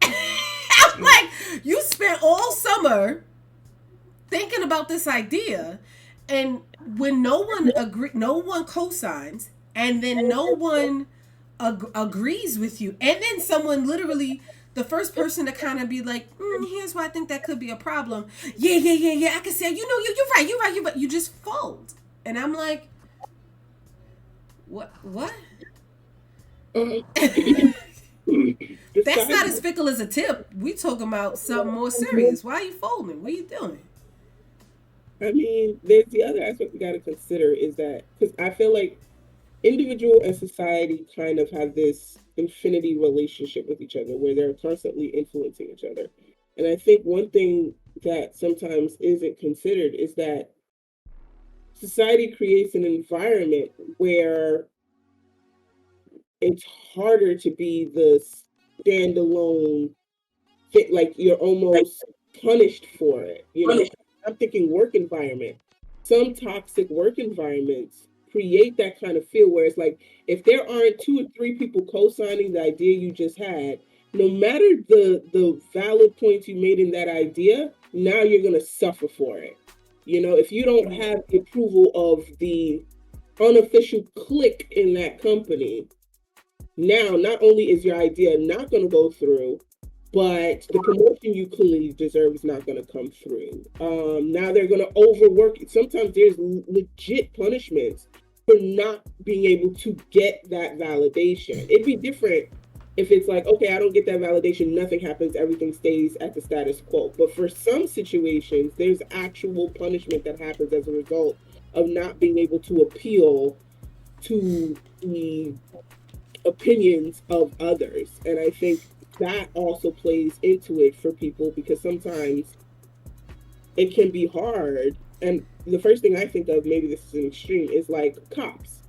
I'm like, you spent all summer thinking about this idea, and when no one co-signs, and then no one agrees with you, and then someone literally, the first person to kind of be like, here's why I think that could be a problem. Yeah. I can say, you're right. You just fold, and I'm like, what? That's not as fickle as a tip. We talking about something more serious. Why are you folding? What are you doing? I mean, there's the other aspect we got to consider is that, because I feel like individual and society kind of have this infinity relationship with each other where they're constantly influencing each other. And I think one thing that sometimes isn't considered is that society creates an environment where it's harder to be the standalone fit, like you're almost punished for it. I'm thinking work environment. Some toxic work environments create that kind of feel where it's like if there aren't 2 or 3 people co-signing the idea you just had, no matter the valid points you made in that idea, now you're gonna suffer for it. If you don't have the approval of the unofficial clique in that company, now not only is your idea not going to go through, but the promotion you clearly deserve is not going to come through. Now they're going to overwork. Sometimes there's legit punishments for not being able to get that validation. It'd be different if it's like, okay, I don't get that validation, nothing happens, everything stays at the status quo. But for some situations, there's actual punishment that happens as a result of not being able to appeal to the opinions of others. And I think that also plays into it for people, because sometimes it can be hard. And the first thing I think of, maybe this is an extreme, is like cops,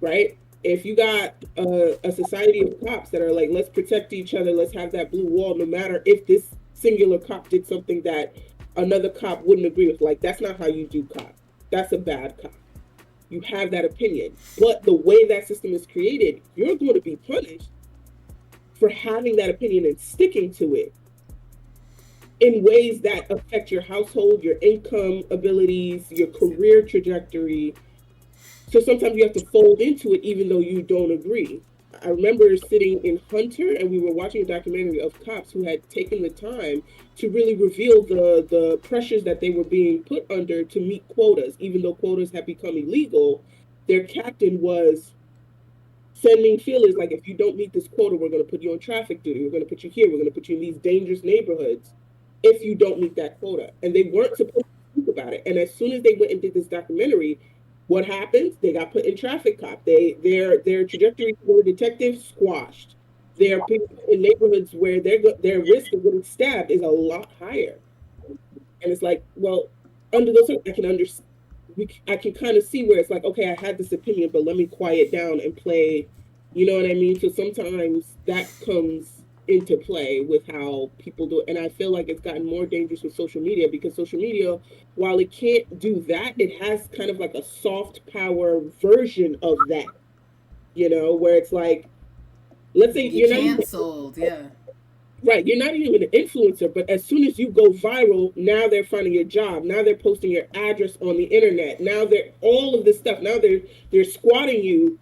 right? If you got a society of cops that are like, let's protect each other, let's have that blue wall, no matter if this singular cop did something that another cop wouldn't agree with, like, that's not how you do cop. That's a bad cop. You have that opinion. But the way that system is created, you're going to be punished for having that opinion and sticking to it in ways that affect your household, your income abilities, your career trajectory. So sometimes you have to fold into it even though you don't agree. I remember sitting in Hunter and we were watching a documentary of cops who had taken the time to really reveal the pressures that they were being put under to meet quotas. Even though quotas had become illegal, their captain was sending feelers like, if you don't meet this quota, we're going to put you on traffic duty. We're going to put you here. We're going to put you in these dangerous neighborhoods if you don't meet that quota. And they weren't supposed to think about it. And as soon as they went and did this documentary, what happens? They got put in traffic cop. Their trajectory for detectives squashed. They're in neighborhoods where their risk of getting stabbed is a lot higher. And it's like, well, under those, I can understand. I can kind of see where it's like, okay, I had this opinion, but let me quiet down and play. You know what I mean? So sometimes that comes into play with how people do it. And I feel like it's gotten more dangerous with social media, because social media, while it can't do that, it has kind of like a soft power version of that, where it's like, let's say you're canceled, yeah. Right, you're not even an influencer, but as soon as you go viral, now they're finding your job. Now they're posting your address on the internet. Now they're all of this stuff. Now they're squatting you,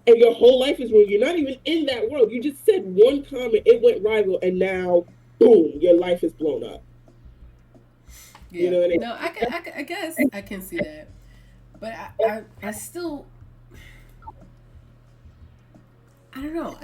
and your whole life is ruined. You're not even in that world. You just said one comment, it went viral, and now, boom, your life is blown up. Yeah. No, I guess I can see that, but I still, I don't know.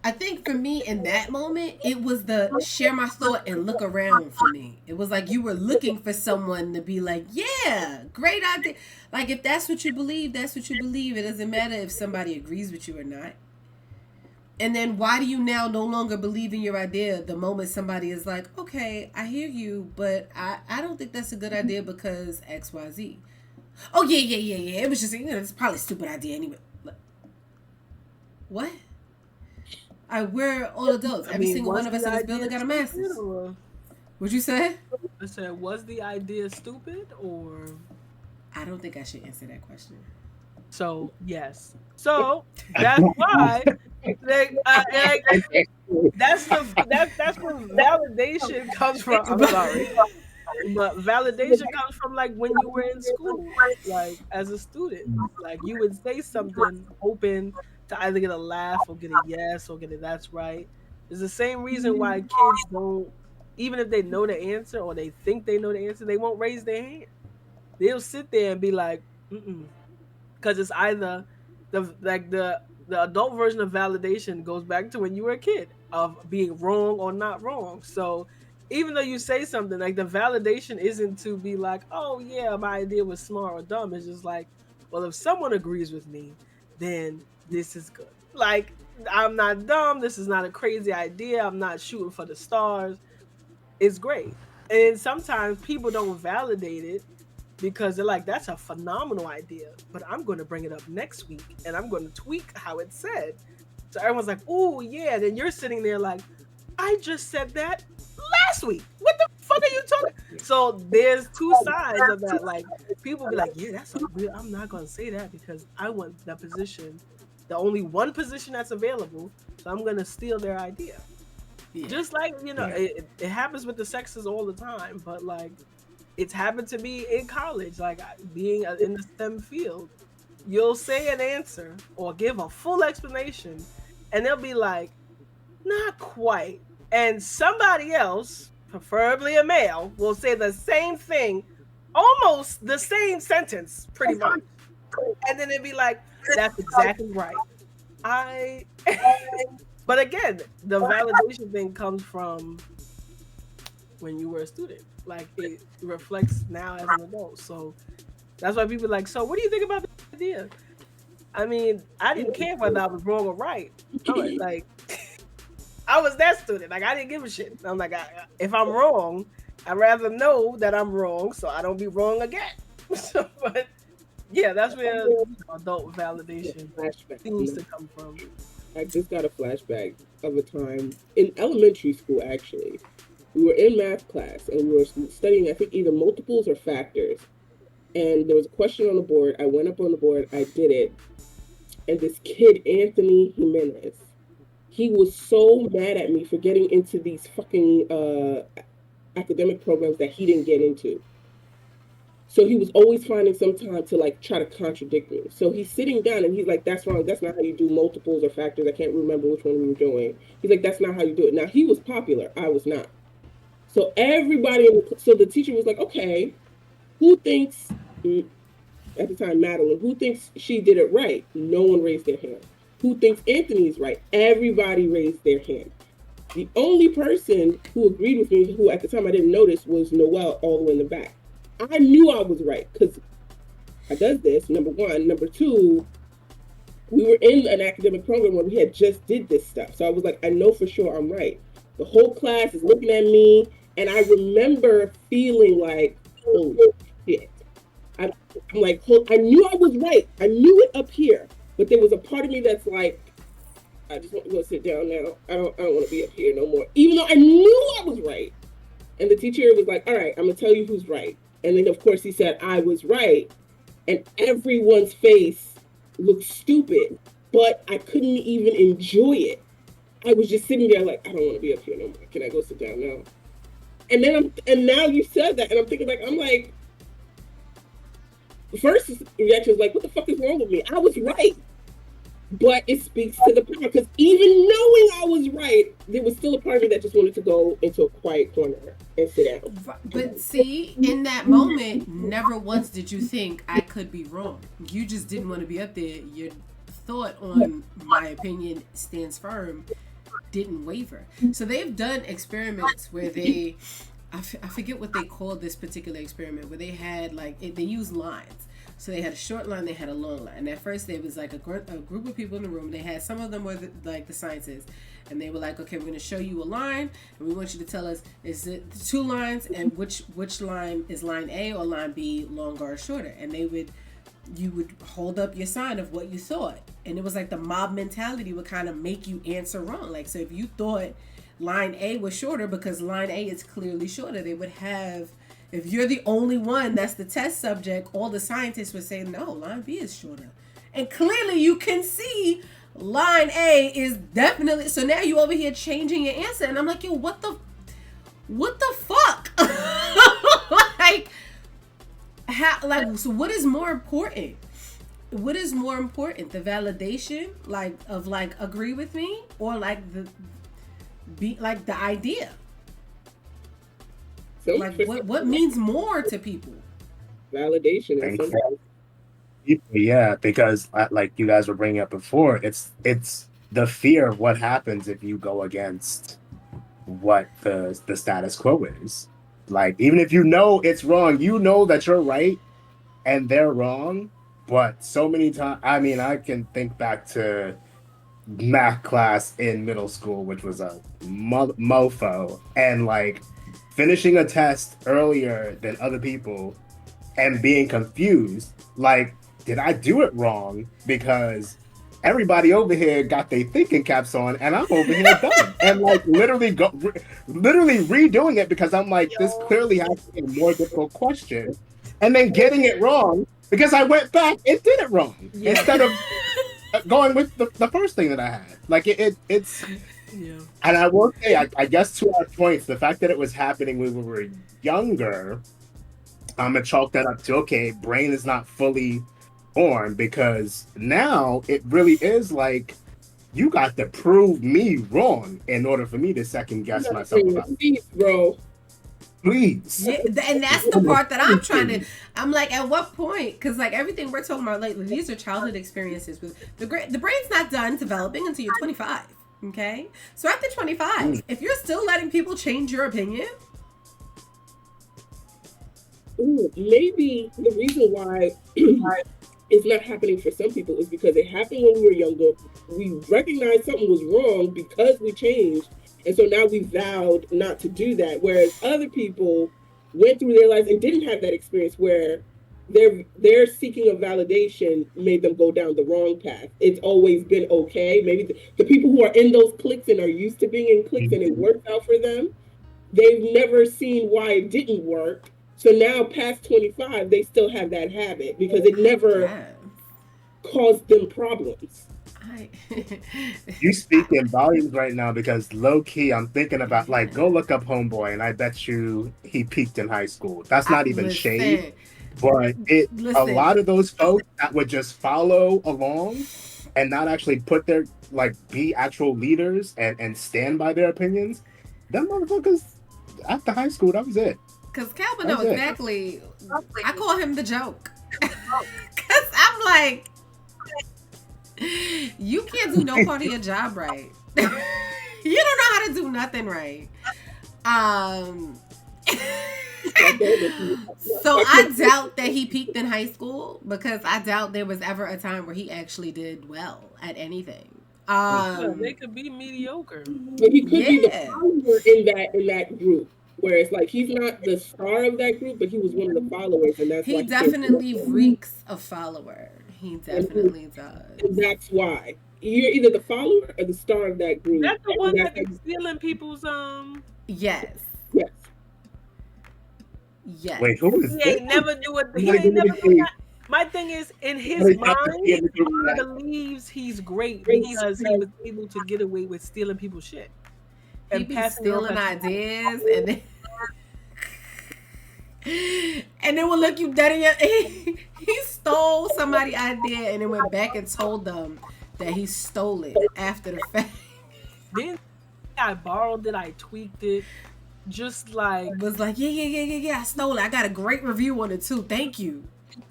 I think for me in that moment, it was the share my thought and look around for me. It was like you were looking for someone to be like, yeah, great idea. Like if that's what you believe, that's what you believe. It doesn't matter if somebody agrees with you or not. And then why do you now no longer believe in your idea the moment somebody is like, okay, I hear you, but I don't think that's a good idea because XYZ. Oh, yeah. It was just, it's probably a stupid idea anyway. What? We're all adults. Every single one of us in this building got a master's. What'd you say? I said, was the idea stupid or? I don't think I should answer that question. So yes. So that's why. That's where validation comes from. I'm sorry, but validation comes from like when you were in school, like as a student, like you would say something hoping to either get a laugh or get a yes or get a that's right. It's the same reason why kids don't, even if they know the answer or they think they know the answer, they won't raise their hand. They'll sit there and be like, because it's either the adult version of validation goes back to when you were a kid of being wrong or not wrong. So even though you say something, like the validation isn't to be like, oh yeah, my idea was smart or dumb. It's just like, well, if someone agrees with me, then this is good. Like, I'm not dumb. This is not a crazy idea. I'm not shooting for the stars. It's great. And sometimes people don't validate it because they're like, that's a phenomenal idea, but I'm going to bring it up next week and I'm going to tweak how it's said. So everyone's like, oh yeah. Then you're sitting there like, I just said that last week. What the fuck are you talking? So there's two sides of that. Like people be like, yeah, that's a real, I'm not going to say that because I want that position, the only one position that's available. So I'm going to steal their idea. Yeah. Just like, it happens with the sexes all the time, but like, it's happened to me in college, like being in the STEM field. You'll say an answer or give a full explanation, and they'll be like, not quite. And somebody else, preferably a male, will say the same thing, almost the same sentence, pretty much. And then it'd be like, that's exactly right. But again, the validation thing comes from when you were a student. Like it reflects now as an adult. So that's why people are like, so what do you think about the idea? I mean, I didn't care whether I was wrong or right. Like I was that student. Like I didn't give a shit. I'm like, if I'm wrong, I'd rather know that I'm wrong so I don't be wrong again. But yeah, that's where adult validation seems to come from. I just got a flashback of a time in elementary school, actually. We were in math class and we were studying, I think, either multiples or factors. And there was a question on the board. I went up on the board, I did it. And this kid, Anthony Jimenez, he was so mad at me for getting into these fucking academic programs that he didn't get into. So he was always finding some time to like try to contradict me. So he's sitting down and he's like, that's wrong. That's not how you do multiples or factors. I can't remember which one we were doing. He's like, that's not how you do it. Now he was popular. I was not. So so the teacher was like, okay, who thinks, at the time, Madeline, who thinks she did it right? No one raised their hand. Who thinks Anthony's right? Everybody raised their hand. The only person who agreed with me, who at the time I didn't notice, was Noelle all the way in the back. I knew I was right because I does this, number one. Number two, we were in an academic program where we had just did this stuff. So I was like, I know for sure I'm right. The whole class is looking at me. And I remember feeling like, oh shit. I'm like, I knew I was right. I knew it up here. But there was a part of me that's like, I just want to go sit down now. I don't want to be up here no more. Even though I knew I was right. And the teacher was like, all right, I'm going to tell you who's right. And then, of course, he said, I was right. And everyone's face looked stupid, but I couldn't even enjoy it. I was just sitting there like, I don't want to be up here no more. Can I go sit down now? And now you said that, and I'm thinking like, the first reaction was like, what the fuck is wrong with me? I was right. But it speaks to the power, because even knowing I was right, there was still a part of me that just wanted to go into a quiet corner and sit down. But see, in that moment, never once did you think I could be wrong. You just didn't want to be up there. Your thought on my opinion stands firm, didn't waver. So they've done experiments where they, I forget what they called this particular experiment, where they had like, they used lines. So they had a short line, they had a long line. And at first there was like a group of people in the room. They had, some of them were like the scientists. And they were like, okay, we're going to show you a line. And we want you to tell us, is it 2 lines? And which line is line A or line B, longer or shorter? And you would hold up your sign of what you thought. And it was like the mob mentality would kind of make you answer wrong. Like, so if you thought line A was shorter because line A is clearly shorter, they would have, if you're the only one that's the test subject, all the scientists would say, no, line B is shorter. And clearly you can see line A is definitely, so now you over here changing your answer. And I'm like, yo, what the fuck? Like, so what is more important? What is more important? The validation, like, of like, agree with me, or like the idea? So like, what means more to people? Validation is something. Yeah, because like you guys were bringing up before, it's the fear of what happens if you go against what the status quo is. Like, even if you know it's wrong, you know that you're right and they're wrong. But so many times, I mean, I can think back to math class in middle school, which was a mofo, and like finishing a test earlier than other people and being confused. Like, did I do it wrong? Because everybody over here got their thinking caps on, and I'm over here dumb. And like literally redoing it because I'm like, this clearly has to be a more difficult question, and then getting it wrong because I went back and did it wrong instead of going with the first thing that I had. Like it's. Yeah. And I will say, I guess to our points, the fact that it was happening when we were younger, I'm gonna chalk that up to, okay, brain is not fully formed, because now it really is like, you got to prove me wrong in order for me to second guess myself about it. Please, bro. Please. Yeah, and that's the part that I'm trying to, I'm like, at what point? Because like everything we're talking about lately, these are childhood experiences. With the brain's not done developing until you're 25. Okay? So after 25, if you're still letting people change your opinion, maybe the reason why it's not happening for some people is because it happened when we were younger. We recognized something was wrong because we changed, and so now we vowed not to do that. Whereas other people went through their lives and didn't have that experience, where their seeking of validation made them go down the wrong path. It's always been okay. Maybe the people who are in those cliques and are used to being in cliques and it worked out for them, they've never seen why it didn't work. So now past 25, they still have that habit because it never caused them problems. You speak in volumes right now, because low key, I'm thinking about, like, go look up Homeboy, and I bet you he peaked in high school. That's not even shade. But a lot of those folks that would just follow along and not actually put their, like, be actual leaders and stand by their opinions, them motherfuckers, after high school, that was it. Because Kalba knows exactly, I call him the joke. Because I'm like, you can't do no part of your job right. You don't know how to do nothing right. So I doubt that he peaked in high school, because I doubt there was ever a time where he actually did well at anything. They could be mediocre, but he could be the follower in that group, where it's like he's not the star of that group, but he was one of the followers, and that's he definitely reeks a follower. He definitely does, and that's why you're either the follower or the star of that group. That's the one that's stealing people's Yes. Wait, who is he this? Ain't never do it. He ain't never do that. My thing is, in his mind, he believes he's great because he was able to get away with stealing people's shit. He be stealing ideas, and then will look you dead in your. He stole somebody's idea and then went back and told them that he stole it after the fact. Then I borrowed it, I tweaked it, just like was like, yeah, I stole it. I got a great review on it too. Thank you. Oh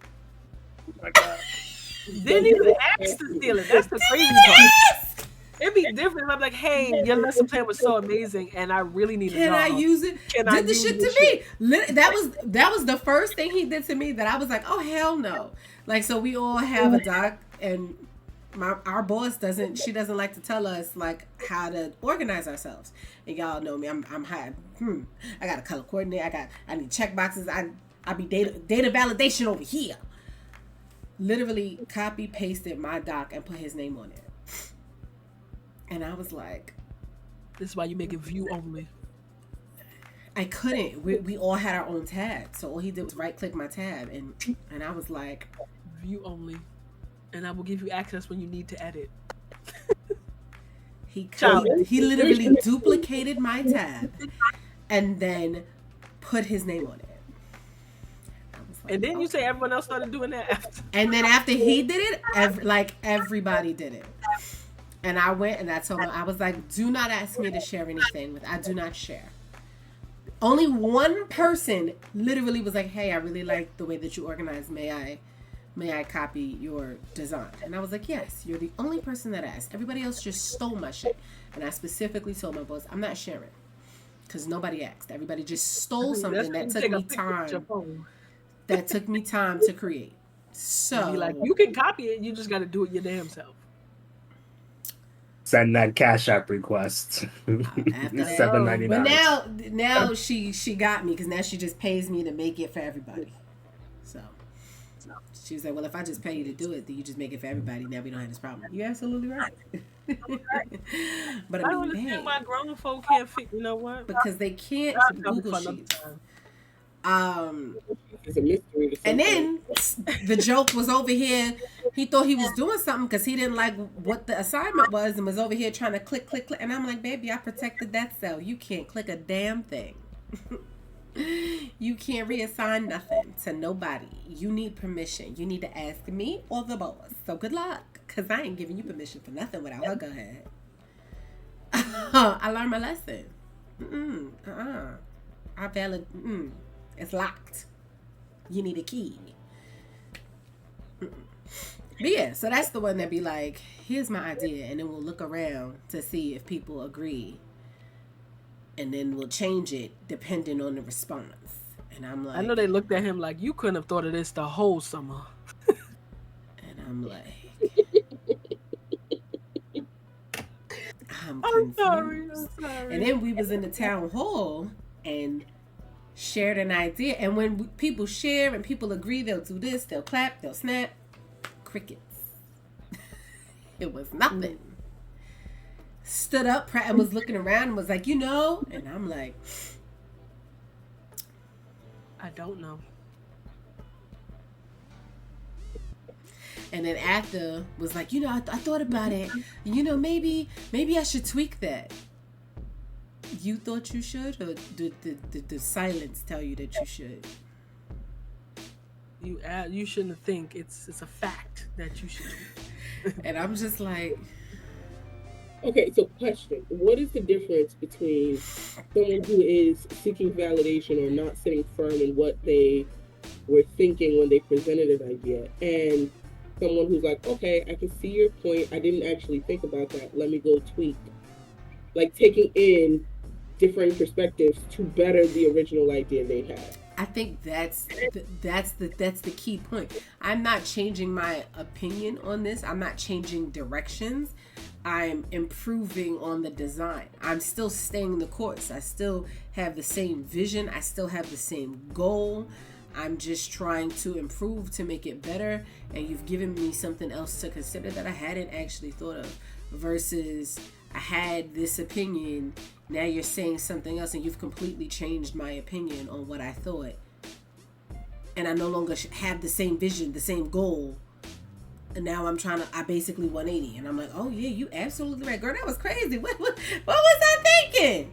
my God. Didn't even ask to steal it. That's the crazy part. It'd be different. I'm like, hey, your lesson plan was so amazing, and I really need a Can job. I use it? Can I Did the use shit this to me. That was the first thing he did to me that I was like, oh hell no. Like, so we all have a doc, and our boss doesn't like to tell us like how to organize ourselves. And y'all know me, I'm high. I got a color coordinate. I need check boxes. I be data validation over here. Literally copy pasted my doc and put his name on it. And I was like, this is why you make it view only. I couldn't. We all had our own tab, so all he did was right click my tab, and I was like, view only, and I will give you access when you need to edit. He literally duplicated my tab and then put his name on it. I was like, And then you say everyone else started doing that after. And then after he did it, everybody did it. And I went and I told him, I was like, do not ask me to share anything I do not share. Only one person literally was like, hey, I really like the way that you organize. May I copy your design? And I was like, yes, you're the only person that asked. Everybody else just stole my shit. And I specifically told my boss, I'm not sharing. Because nobody asked. Everybody just stole something that took me time. That took me time to create. So be like, you can copy it, you just got to do it your damn self. Send that Cash App request. $7.99. But now she got me because now she just pays me to make it for everybody. So she was like, well, if I just pay you to do it, then you just make it for everybody. Now we don't have this problem. You're absolutely right. But I don't understand why grown folk can't fit. You know what? Because they can't Google Sheets. It's a mystery to and then the joke was over here. He thought he was doing something because he didn't like what the assignment was and was over here trying to click. And I'm like, baby, I protected that cell. You can't click a damn thing. You can't reassign nothing to nobody. You need permission. You need to ask me or the boss. So good luck, because I ain't giving you permission for nothing without her go ahead. I learned my lesson. It's locked. You need a key. But yeah, so that's the one that be like, here's my idea, and then we'll look around to see if people agree, and then we'll change it depending on the response. And I'm like, I know they looked at him like, you couldn't have thought of this the whole summer. And I'm like, I'm sorry. And then we was in the town hall and shared an idea, and when people share and people agree, they'll do this, they'll clap, they'll snap. Crickets. It was nothing. Stood up and was looking around and was like, and I'm like, I don't know. And then after was like, I thought about it. Maybe I should tweak that. You thought you should, or did the silence tell you that you should? You shouldn't think. It's a fact that you should. And I'm just like, okay, so question. What is the difference between someone who is seeking validation or not sitting firm in what they were thinking when they presented an idea, and someone who's like, okay, I can see your point. I didn't actually think about that. Let me go tweak. Like taking in different perspectives to better the original idea they had. I think that's the key point. I'm not changing my opinion on this. I'm not changing directions. I'm improving on the design. I'm still staying the course. I still have the same vision. I still have the same goal. I'm just trying to improve to make it better. And you've given me something else to consider that I hadn't actually thought of, versus I had this opinion, now you're saying something else and you've completely changed my opinion on what I thought. And I no longer have the same vision, the same goal. And now I basically 180. And I'm like, oh yeah, you absolutely right. Girl, that was crazy. What was I thinking?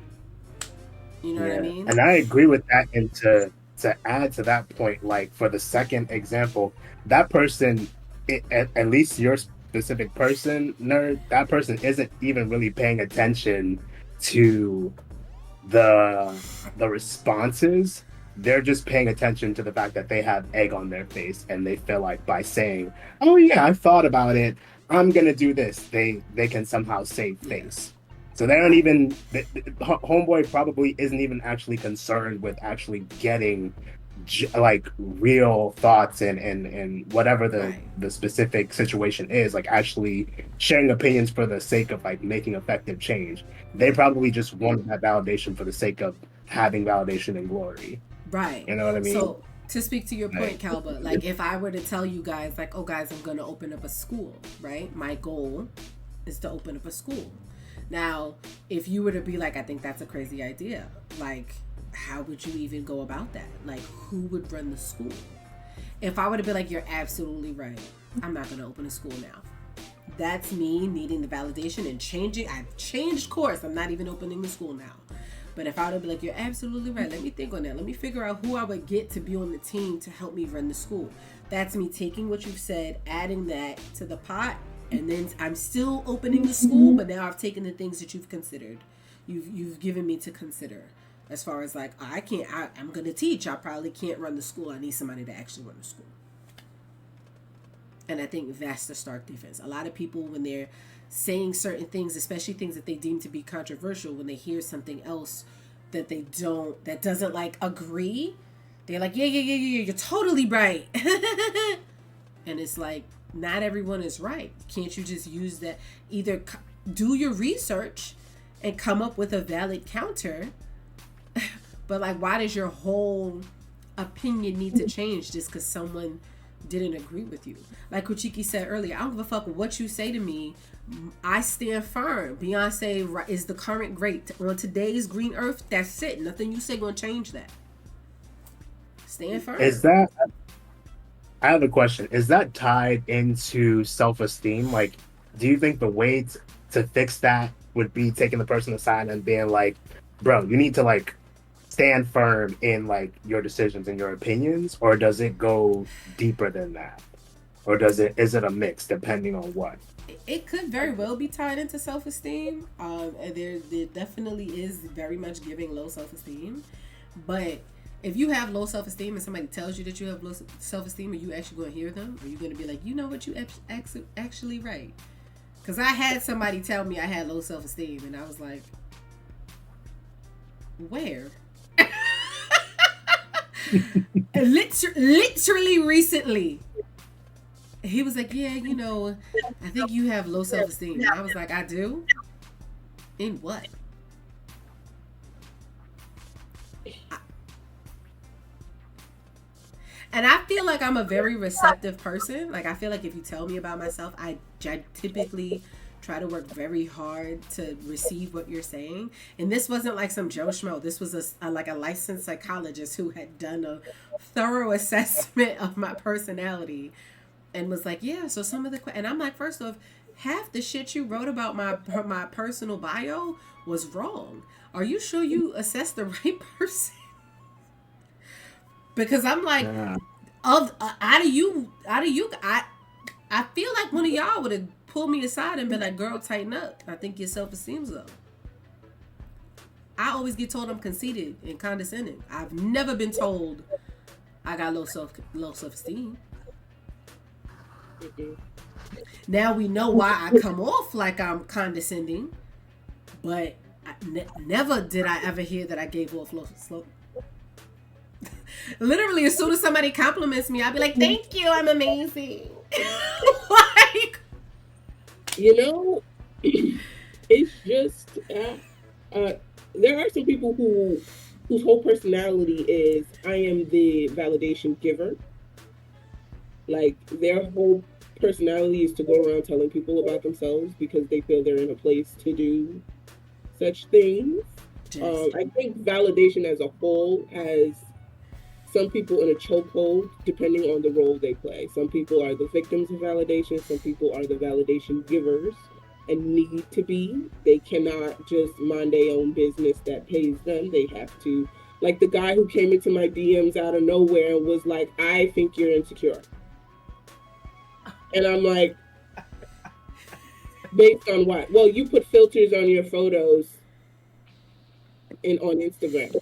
You know what I mean? And I agree with that. And to add to that point, like for the second example, that person, at least your specific person, nerd, that person isn't even really paying attention to the responses. They're just paying attention to the fact that they have egg on their face, and they feel like by saying, oh yeah, I thought about it, I'm gonna do this, they can somehow save face. So they don't even, homeboy probably isn't even actually concerned with actually getting like real thoughts and whatever the specific situation is, like actually sharing opinions for the sake of like making effective change. They probably just want that validation for the sake of having validation and glory. Right. You know what I mean? So to speak to your point, Kalba, like if I were to tell you guys, like, oh guys, I'm gonna open up a school, right? My goal is to open up a school. Now, if you were to be like, I think that's a crazy idea, like, how would you even go about that? Like, who would run the school? If I were to be like, you're absolutely right, I'm not gonna open a school now. That's me needing the validation and changing. I've changed course. I'm not even opening the school now. But if I would be like, you're absolutely right, let me think on that. Let me figure out who I would get to be on the team to help me run the school. That's me taking what you've said, adding that to the pot, and then I'm still opening the school, but now I've taken the things that you've considered. You've given me to consider. As far as like, I'm going to teach. I probably can't run the school. I need somebody to actually run the school. And I think that's the stark difference. A lot of people, when they're saying certain things, especially things that they deem to be controversial, when they hear something else that that doesn't like agree, they're like, yeah, you're totally right. And it's like, not everyone is right. Can't you just use that? Either do your research and come up with a valid counter. But like, why does your whole opinion need to change just because someone didn't agree with you? Like Kuchiki said earlier, I don't give a fuck what you say to me. I stand firm. Beyonce is the current great on today's green earth. That's it. Nothing you say gonna change that. Stand firm. Is that? I have a question. Is that tied into self-esteem? Like, do you think the way to fix that would be taking the person aside and being like, bro, you need to like stand firm in like your decisions and your opinions, or does it go deeper than that? Or is it a mix depending on what? It could very well be tied into self-esteem. There definitely is very much giving low self-esteem. But if you have low self-esteem and somebody tells you that you have low self-esteem, are you actually going to hear them? Or are you going to be like, you know what, you actually right? Because I had somebody tell me I had low self-esteem, and I was like, where? Literally recently. He was like, yeah, you know, I think you have low self-esteem. And I was like, I do? In what? And I feel like I'm a very receptive person. Like, I feel like if you tell me about myself, I typically try to work very hard to receive what you're saying. And this wasn't like some Joe Schmo. This was like a licensed psychologist who had done a thorough assessment of my personality and was like, yeah, so some of the... And I'm like, first off, half the shit you wrote about my personal bio was wrong. Are you sure you assessed the right person? Because I'm like, out of you, I feel like one of y'all would have pulled me aside and been like, girl, tighten up. I think your self-esteem's low. I always get told I'm conceited and condescending. I've never been told I got low self-esteem. Now we know why I come off like I'm condescending, but never did I ever hear that I gave off low. Literally, as soon as somebody compliments me, I'll be like, thank you, I'm amazing. Like, you know, it's just there are some people whose whole personality is I am the validation giver. Like, their whole personality is to go around telling people about themselves because they feel they're in a place to do such things. I think validation as a whole has some people in a chokehold depending on the role they play. Some people are the victims of validation. Some people are the validation givers and need to be. They cannot just mind their own business that pays them. They have to, like the guy who came into my DMs out of nowhere and was like, I think you're insecure. And I'm like, based on what? Well, you put filters on your photos and on Instagram.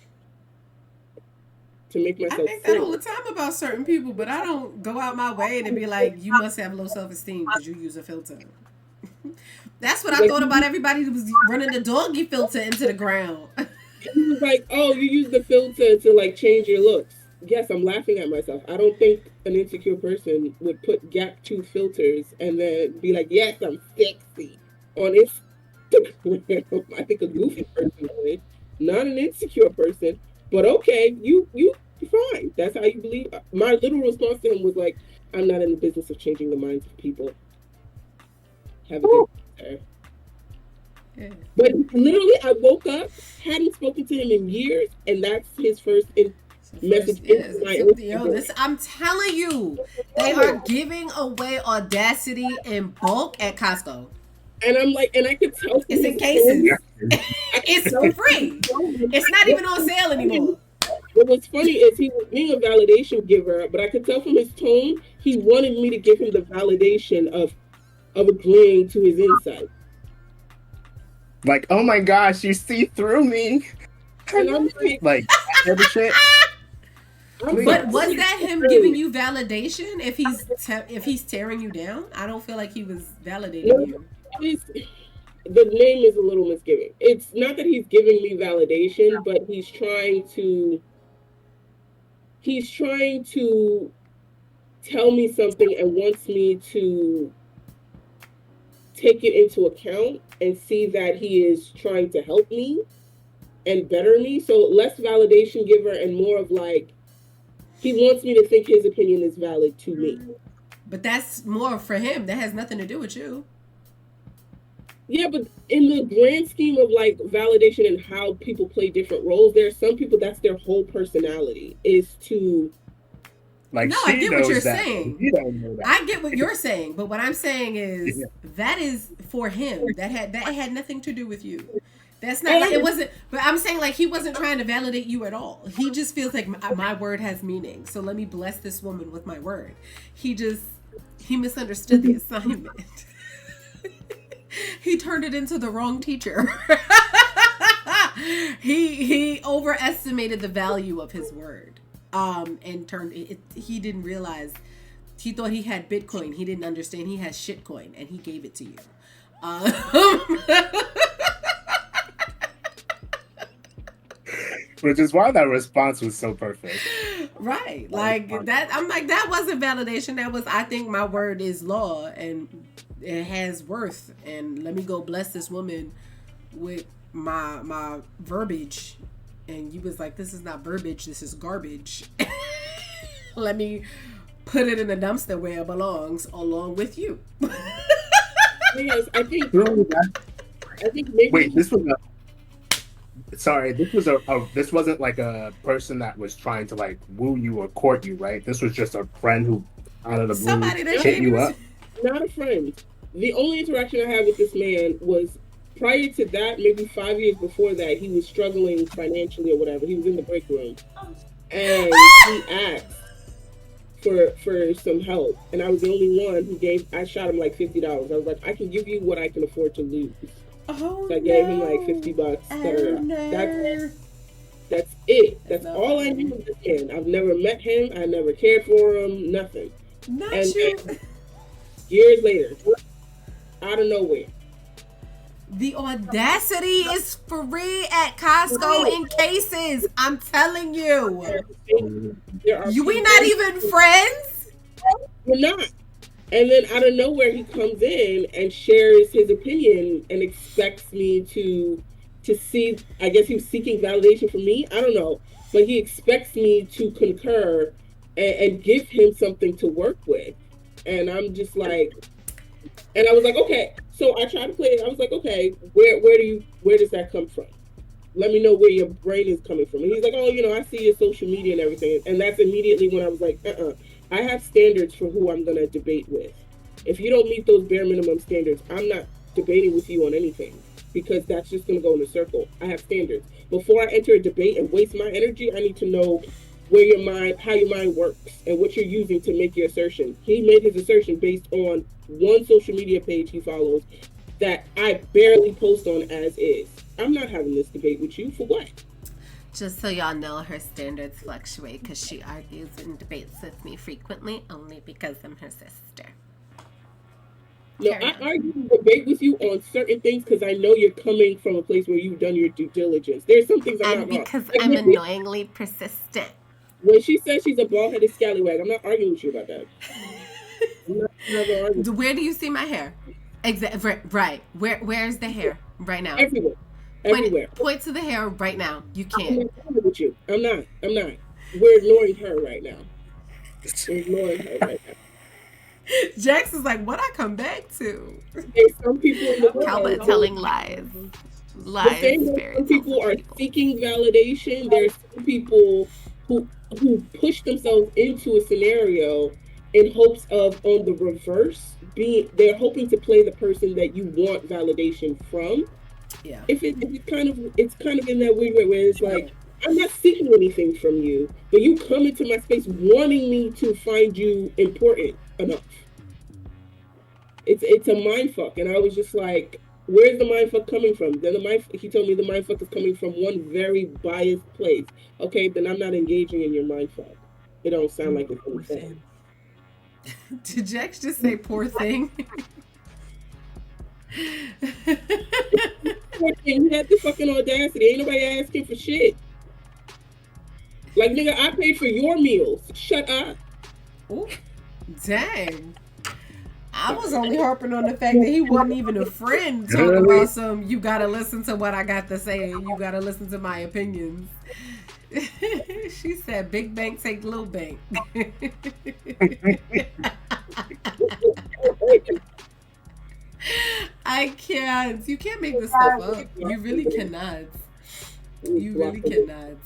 to make I myself think that all feel. the time about certain people, but I don't go out my way to be like, you must have low self-esteem because you use a filter. That's what I Like, thought about everybody who was running the doggy filter into the ground. he was like, oh, you use the filter to like change your looks. Yes, I'm laughing at myself. I don't think an insecure person would put gap tooth filters and then be like, yes, I'm sexy on Instagram. I think a goofy person would, not an insecure person. But okay, you fine. That's how you believe. My literal response to him was like, I'm not in the business of changing the minds of people. Have a good day, sir. Yeah. But literally, I woke up, hadn't spoken to him in years, and that's his first message into my Yo, this I'm telling you, they are giving away audacity in bulk at Costco. And I'm like, and I could tell from It's in his cases. tone, It's for free. It's not even on sale anymore. What was funny is he was being a validation giver, but I could tell from his tone he wanted me to give him the validation of agreeing to his insight. Like, oh my gosh, you see through me. And I'm like every shit. But was that him giving you validation if he's tearing you down? I don't feel like he was validating you. The name is a little misgiving. It's not that he's giving me validation, but he's trying to tell me something and wants me to take it into account and see that he is trying to help me and better me. So less validation giver and more of like, he wants me to think his opinion is valid to me. But that's more for him. That has nothing to do with you. Yeah, but in the grand scheme of like validation and how people play different roles, there are some people that's their whole personality is to. Like, no, I get what you're saying. You don't know that. I get what you're saying, but what I'm saying is that is for him. That had nothing to do with you. That's not like it wasn't. But I'm saying like he wasn't trying to validate you at all. He just feels like my word has meaning. So let me bless this woman with my word. He misunderstood the assignment. He turned it into the wrong teacher. He overestimated the value of his word. And turned it. He didn't realize. He thought he had Bitcoin. He didn't understand he has shitcoin, and he gave it to you. Which is why that response was so perfect. Right. Like that. I'm like, that wasn't validation. That was, I think my word is law and it has worth. And let me go bless this woman with my verbiage. And you was like, this is not verbiage. This is garbage. Let me put it in the dumpster where it belongs along with you. Yes, I think maybe. Wait, this was this wasn't like a person that was trying to like woo you or court you, right? This was just a friend who out of the blue Somebody that hit you up. Not a friend. The only interaction I had with this man was prior to that, maybe 5 years before that, he was struggling financially or whatever. He was in the break room. And he asked for some help. And I was the only one who I shot him like $50. I was like, I can give you what I can afford to lose. Oh, so I gave him like $50. That's it. That's all I knew of this man. I've never met him. I never cared for him. Nothing. And years later, out of nowhere. The audacity is free at Costco in cases. I'm telling you. We not even friends? We're not. And then out of nowhere, he comes in and shares his opinion and expects me to see. I guess he was seeking validation from me. I don't know. But he expects me to concur and give him something to work with. And I'm just like, and I was like, okay. So I tried to play it. I was like, okay, where does that come from? Let me know where your brain is coming from. And he's like, oh, I see your social media and everything. And that's immediately when I was like, I have standards for who I'm going to debate with. If you don't meet those bare minimum standards, I'm not debating with you on anything because that's just going to go in a circle. I have standards. Before I enter a debate and waste my energy, I need to know how your mind works and what you're using to make your assertion. He made his assertion based on one social media page he follows that I barely post on as is. I'm not having this debate with you for what? Just so y'all know, her standards fluctuate because she argues and debates with me frequently only because I'm her sister. No, I argue and debate with you on certain things because I know you're coming from a place where you've done your due diligence. There's some things I'm And not because wrong. Like, I'm annoyingly persistent. when she says she's a bald-headed scallywag, I'm not arguing with you about that. I'm not never arguing. Where do you see my hair? Right. Where's the hair right now? Everywhere. Everywhere. Point to the hair right now. You I'm can't. not arguing with you. I'm not. We're ignoring her right now. We're ignoring her right now. Jaxx is like, what I come back to? There's some people in the world Kalba telling lies. Lies. Some people are seeking validation. There's some people who push themselves into a scenario in hopes of, on the reverse, they're hoping to play the person that you want validation from. Yeah. It's kind of in that weird way where it's like, I'm not seeking anything from you, but you come into my space wanting me to find you important enough. It's a mindfuck, and I was just like, where's the mindfuck coming from? Then he told me the mindfuck is coming from one very biased place. Okay, then I'm not engaging in your mindfuck. It don't sound like it's anything. Did Jaxx just say poor thing? He had the fucking audacity. Ain't nobody asking for shit. Like, nigga, I paid for your meals. Shut up. Ooh, dang. I was only harping on the fact that he wasn't even a friend talking about some, you gotta listen to what I got to say, you gotta listen to my opinions. She said, big bank take little bank. I can't. You can't make this stuff up. You really cannot. You really cannot.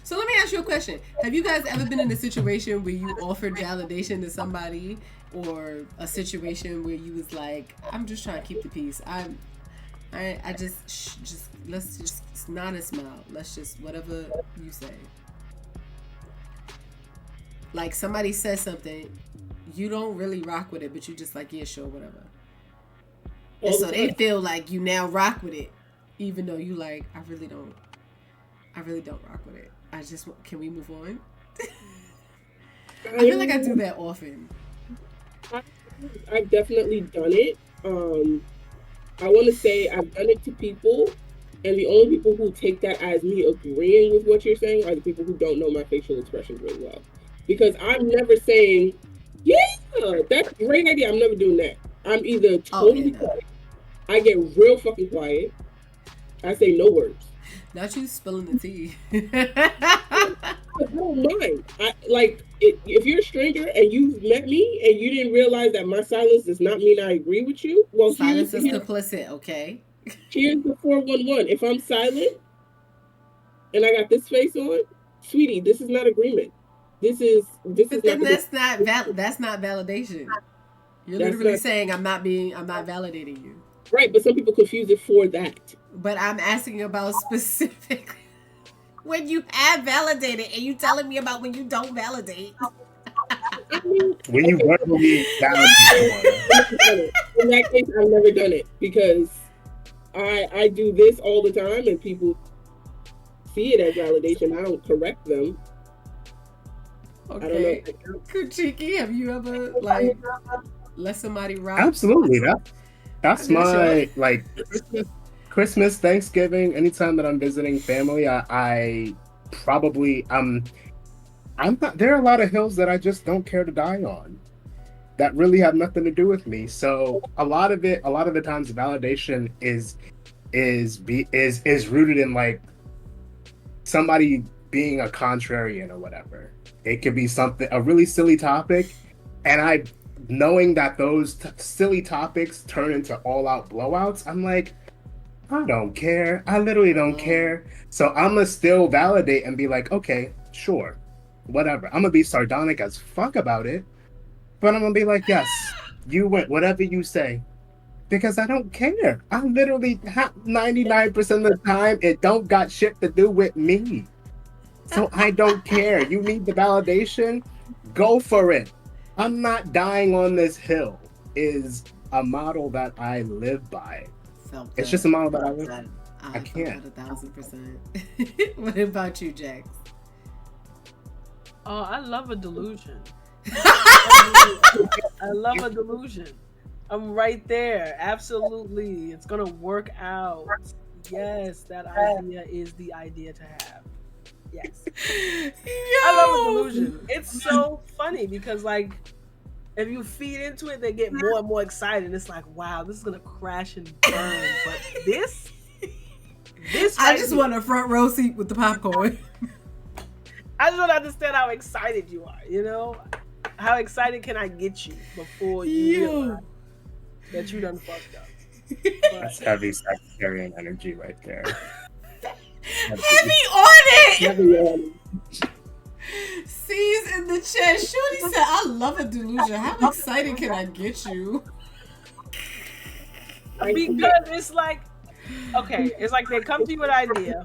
So let me ask you a question. Have you guys ever been in a situation where you offered validation to somebody, or a situation where you was like, I'm just trying to keep the peace. I just let's just not a smile. Let's just whatever you say. Like somebody says something, you don't really rock with it, but you just like, yeah, sure, whatever. And so they feel like you now rock with it, even though you like, I really don't rock with it. Can we move on? I feel like I do that often. I've definitely done it. I want to say I've done it to people, and the only people who take that as me agreeing with what you're saying are the people who don't know my facial expressions really well. Because I'm never saying, yeah, that's a great idea. I'm never doing that. I'm either totally quiet. I get real fucking quiet. I say no words. Not you spilling the tea. I don't mind. If you're a stranger and you've met me and you didn't realize that my silence does not mean I agree with you, well, silence is complicit, okay? Here's the 411. If I'm silent and I got this face on, sweetie, this is not agreement. That's not validation. You're literally saying I'm not validating you. Right, but some people confuse it for that. But I'm asking about specific when you have validated, and you telling me about when you don't validate. When you verbally validate. In that case, I've never done it because I do this all the time, and people see it as validation. I don't correct them. Okay, Kuchiki, have you ever let somebody rock? Absolutely, that's my Christmas, Thanksgiving, anytime that I'm visiting family, I probably I'm not. There are a lot of hills that I just don't care to die on, that really have nothing to do with me. So a lot of the times, validation is rooted in like somebody being a contrarian or whatever. It could be a really silly topic, and knowing that those silly topics turn into all-out blowouts, I'm like, I don't care. I literally don't care. So I'm gonna still validate and be like, okay, sure, whatever. I'm gonna be sardonic as fuck about it, but I'm gonna be like, yes, you win, whatever you say, because I don't care. I literally 99% of the time, it don't got shit to do with me. So I don't care. You need the validation? Go for it. I'm not dying on this hill is a model that I live by. It's just a model that I live by. I can't. 1,000%. What about you, Jaxx? Oh, I love a delusion. I love a delusion. I'm right there. Absolutely. It's going to work out. Yes, that idea is the idea to have. Yes. I love a delusion. It's so funny because, like, if you feed into it, they get more and more excited. It's like, wow, this is going to crash and burn. But this I just want a front row seat with the popcorn. I just want to understand how excited you are, you know? How excited can I get you before you realize that you done fucked up? That's heavy Sagittarian energy right there. Heavy on it! Heavy on it. C's in the chat. Shorty said, I love a delusion. How excited can I get you? Because it's like, okay, it's like they come to you with an idea,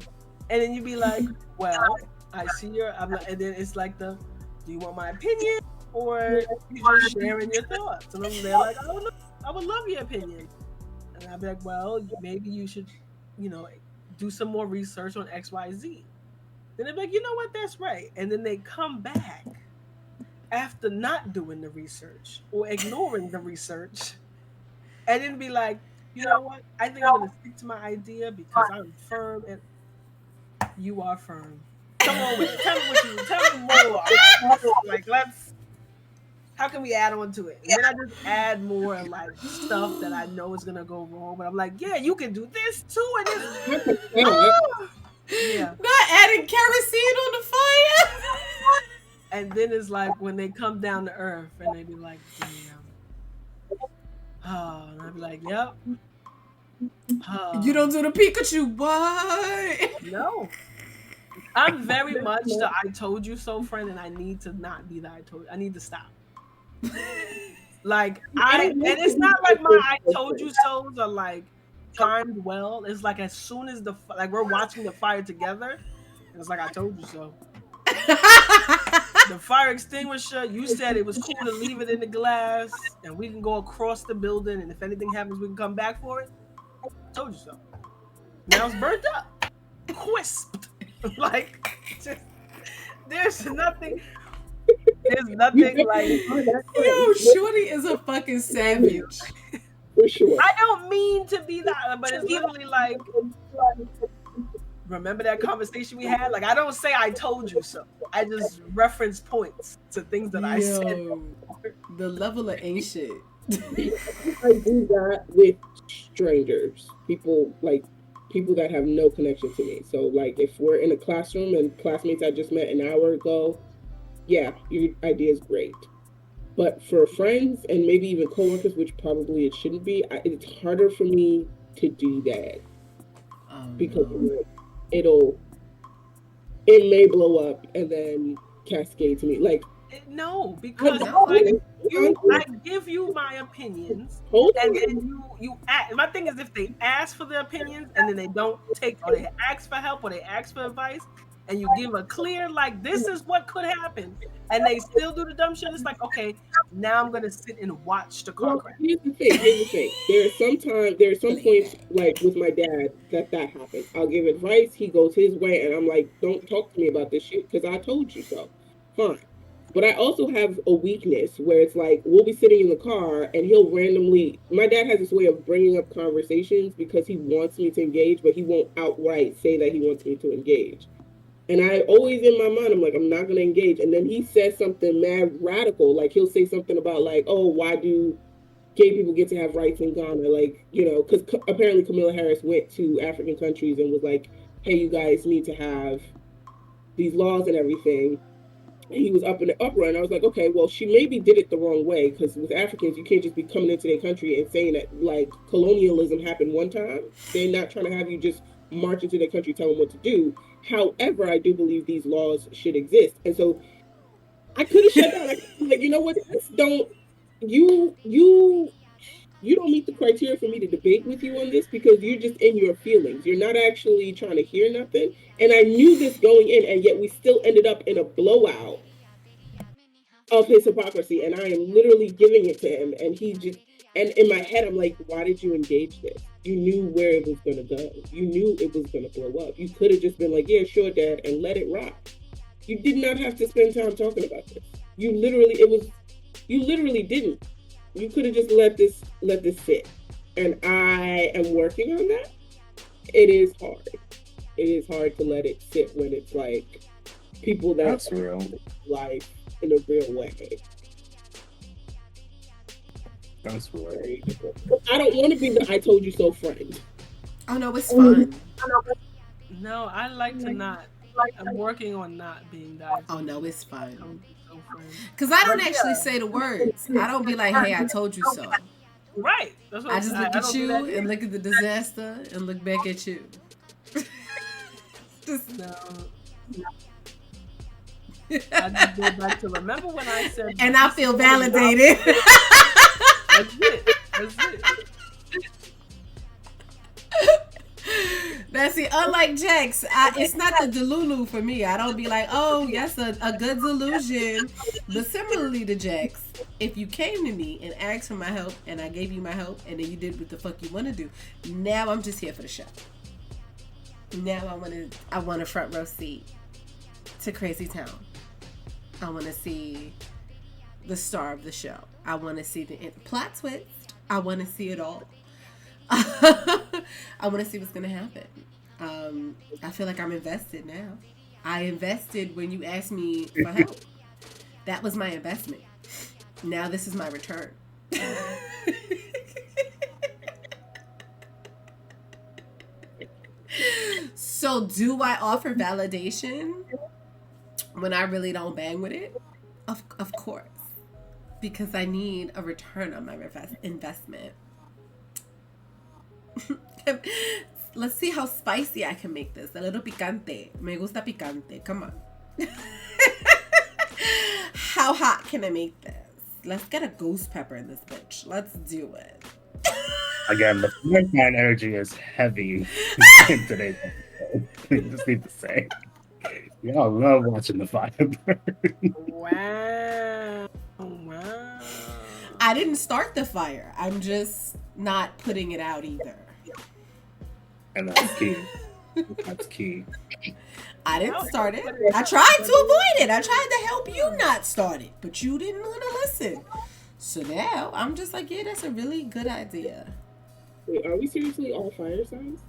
and then you be like, well, I see and then it's like do you want my opinion, or you just sharing your thoughts? And they're like, I don't know, I would love your opinion. And I'd be like, well, maybe you should, do some more research on XYZ. Then they're like, you know what, that's right. And then they come back after not doing the research or ignoring the research, and then be like, you know what, I think I'm going to stick to my idea because I'm firm, and you are firm. Come on with it. Tell me more. Like, how can we add on to it? And then I just add more like stuff that I know is gonna go wrong. But I'm like, yeah, you can do this too, and this. Yeah. Not adding kerosene on the fire. And then it's like when they come down to earth and they be like, damn. Oh, and I'd be like, yep. You don't do the Pikachu, what? No. I'm very much the I told you so friend, and I need to not be the I need to stop. Like and it's not like my I told you so's are like timed well. It's like as soon as we're watching the fire together, and it's like I told you so. The fire extinguisher, you said it was cool to leave it in the glass, and we can go across the building, and if anything happens, we can come back for it. I told you so. Now it's burnt up, crisped. Like, there's nothing like. Yo, Shorty is a fucking savage. For sure. I don't mean to be that, but it's literally like, remember that conversation we had? Like, I don't say I told you so. I just reference points to things that I said. The level of ain't shit. I do that with strangers. People that have no connection to me. So, like, if we're in a classroom and classmates I just met an hour ago, yeah, your idea is great. But for friends and maybe even coworkers, which probably it shouldn't be, it's harder for me to do that. Because it may blow up and then cascade to me. Like, no, because I give you my opinions, and then you ask. My thing is, if they ask for their opinions and then they don't take, or they ask for help, or they ask for advice, and you give a clear, like, this is what could happen, and they still do the dumb shit, it's like, okay, now I'm gonna sit and watch the car crash. Here's the thing. There are some points, like with my dad, that happens. I'll give advice, he goes his way, and I'm like, don't talk to me about this shit because I told you so. Fine. But I also have a weakness where it's like, we'll be sitting in the car and he'll randomly, my dad has this way of bringing up conversations because he wants me to engage, but he won't outright say that he wants me to engage. And I always, in my mind, I'm like, I'm not going to engage. And then he says something mad radical. Like, he'll say something about, like, oh, why do gay people get to have rights in Ghana? Like, because apparently Kamala Harris went to African countries and was like, hey, you guys need to have these laws and everything. And he was up in the uproar. And I was like, okay, well, she maybe did it the wrong way. Because with Africans, you can't just be coming into their country and saying that, like, colonialism happened one time. They're not trying to have you just march into their country, tell them what to do. However, I do believe these laws should exist. And so I could have shut down. Like, you know what? You don't meet the criteria for me to debate with you on this because you're just in your feelings. You're not actually trying to hear nothing. And I knew this going in, and yet we still ended up in a blowout of his hypocrisy. And I am literally giving it to him. And he just, and in my head, I'm like, why did you engage this? You knew where it was going to go. You knew it was going to blow up. You could have just been like, yeah, sure, Dad, and let it rock. You did not have to spend time talking about this. You literally didn't. You could have just let this sit. And I am working on that. It is hard. It is hard to let it sit when it's like people that's real life in a real way. That's real. I don't want to be the I told you so friend. Oh no, it's fun. No, I like to not. I'm working on not being that. Oh no, it's fun. So Because I don't actually say the words. I don't be like, hey, I told you so. Right. That's what I just look at you and look at the disaster and look back at you. Just no. I just go back to remember when I said. And I feel validated. That's it. That's it. That's it. Unlike Jaxx, it's not the delulu for me. I don't be like, oh, yes, a good delusion. But similarly to Jaxx, if you came to me and asked for my help and I gave you my help and then you did what the fuck you want to do, now I'm just here for the show. Now I want a front row seat to Crazy Town. I want to see the star of the show. I want to see the plot twist. I want to see it all. I want to see what's going to happen. I feel like I'm invested now. I invested when you asked me for help. That was my investment. Now this is my return. So do I offer validation when I really don't bang with it? Of course. Because I need a return on my investment. Let's see how spicy I can make this. A little picante. Me gusta picante. Come on. How hot can I make this? Let's get a ghost pepper in this bitch. Let's do it. Again, the fine energy is heavy in today's episode. I just need to say. Y'all love watching the fire burn. Wow. Wow. I didn't start the fire. I'm just not putting it out either. And that's key. That's key. I didn't start it. I tried to avoid it. I tried to help you not start it, but you didn't want to listen. So now I'm just like, yeah, that's a really good idea. Wait, are we seriously all fire signs?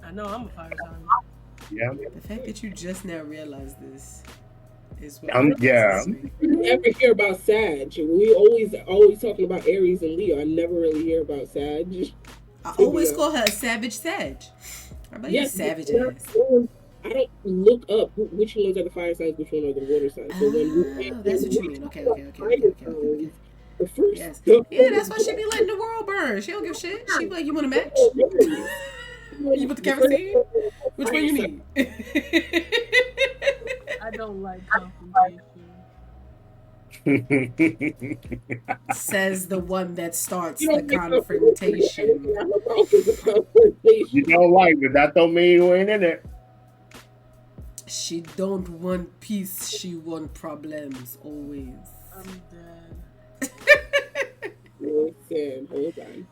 I know I'm a fire sign. Yeah. The fact that you just now realized this is what yeah. You never hear about Sag. We always talking about Aries and Leo. I never really hear about Sag. I always call her a savage Sag. How about you savage ass? I don't look up which ones are the fire signs, which one are the water signs. So that's what you mean. Okay. The first, yes. Yeah, that's why she be letting the world burn. She don't give a shit. She be like, you want a match? You put the kerosene? Which one you need? I don't like confrontation. Says the one that starts the confrontation. You don't like it. That don't mean you ain't in it. She don't want peace. She want problems always. I'm dead. Listen, hold on.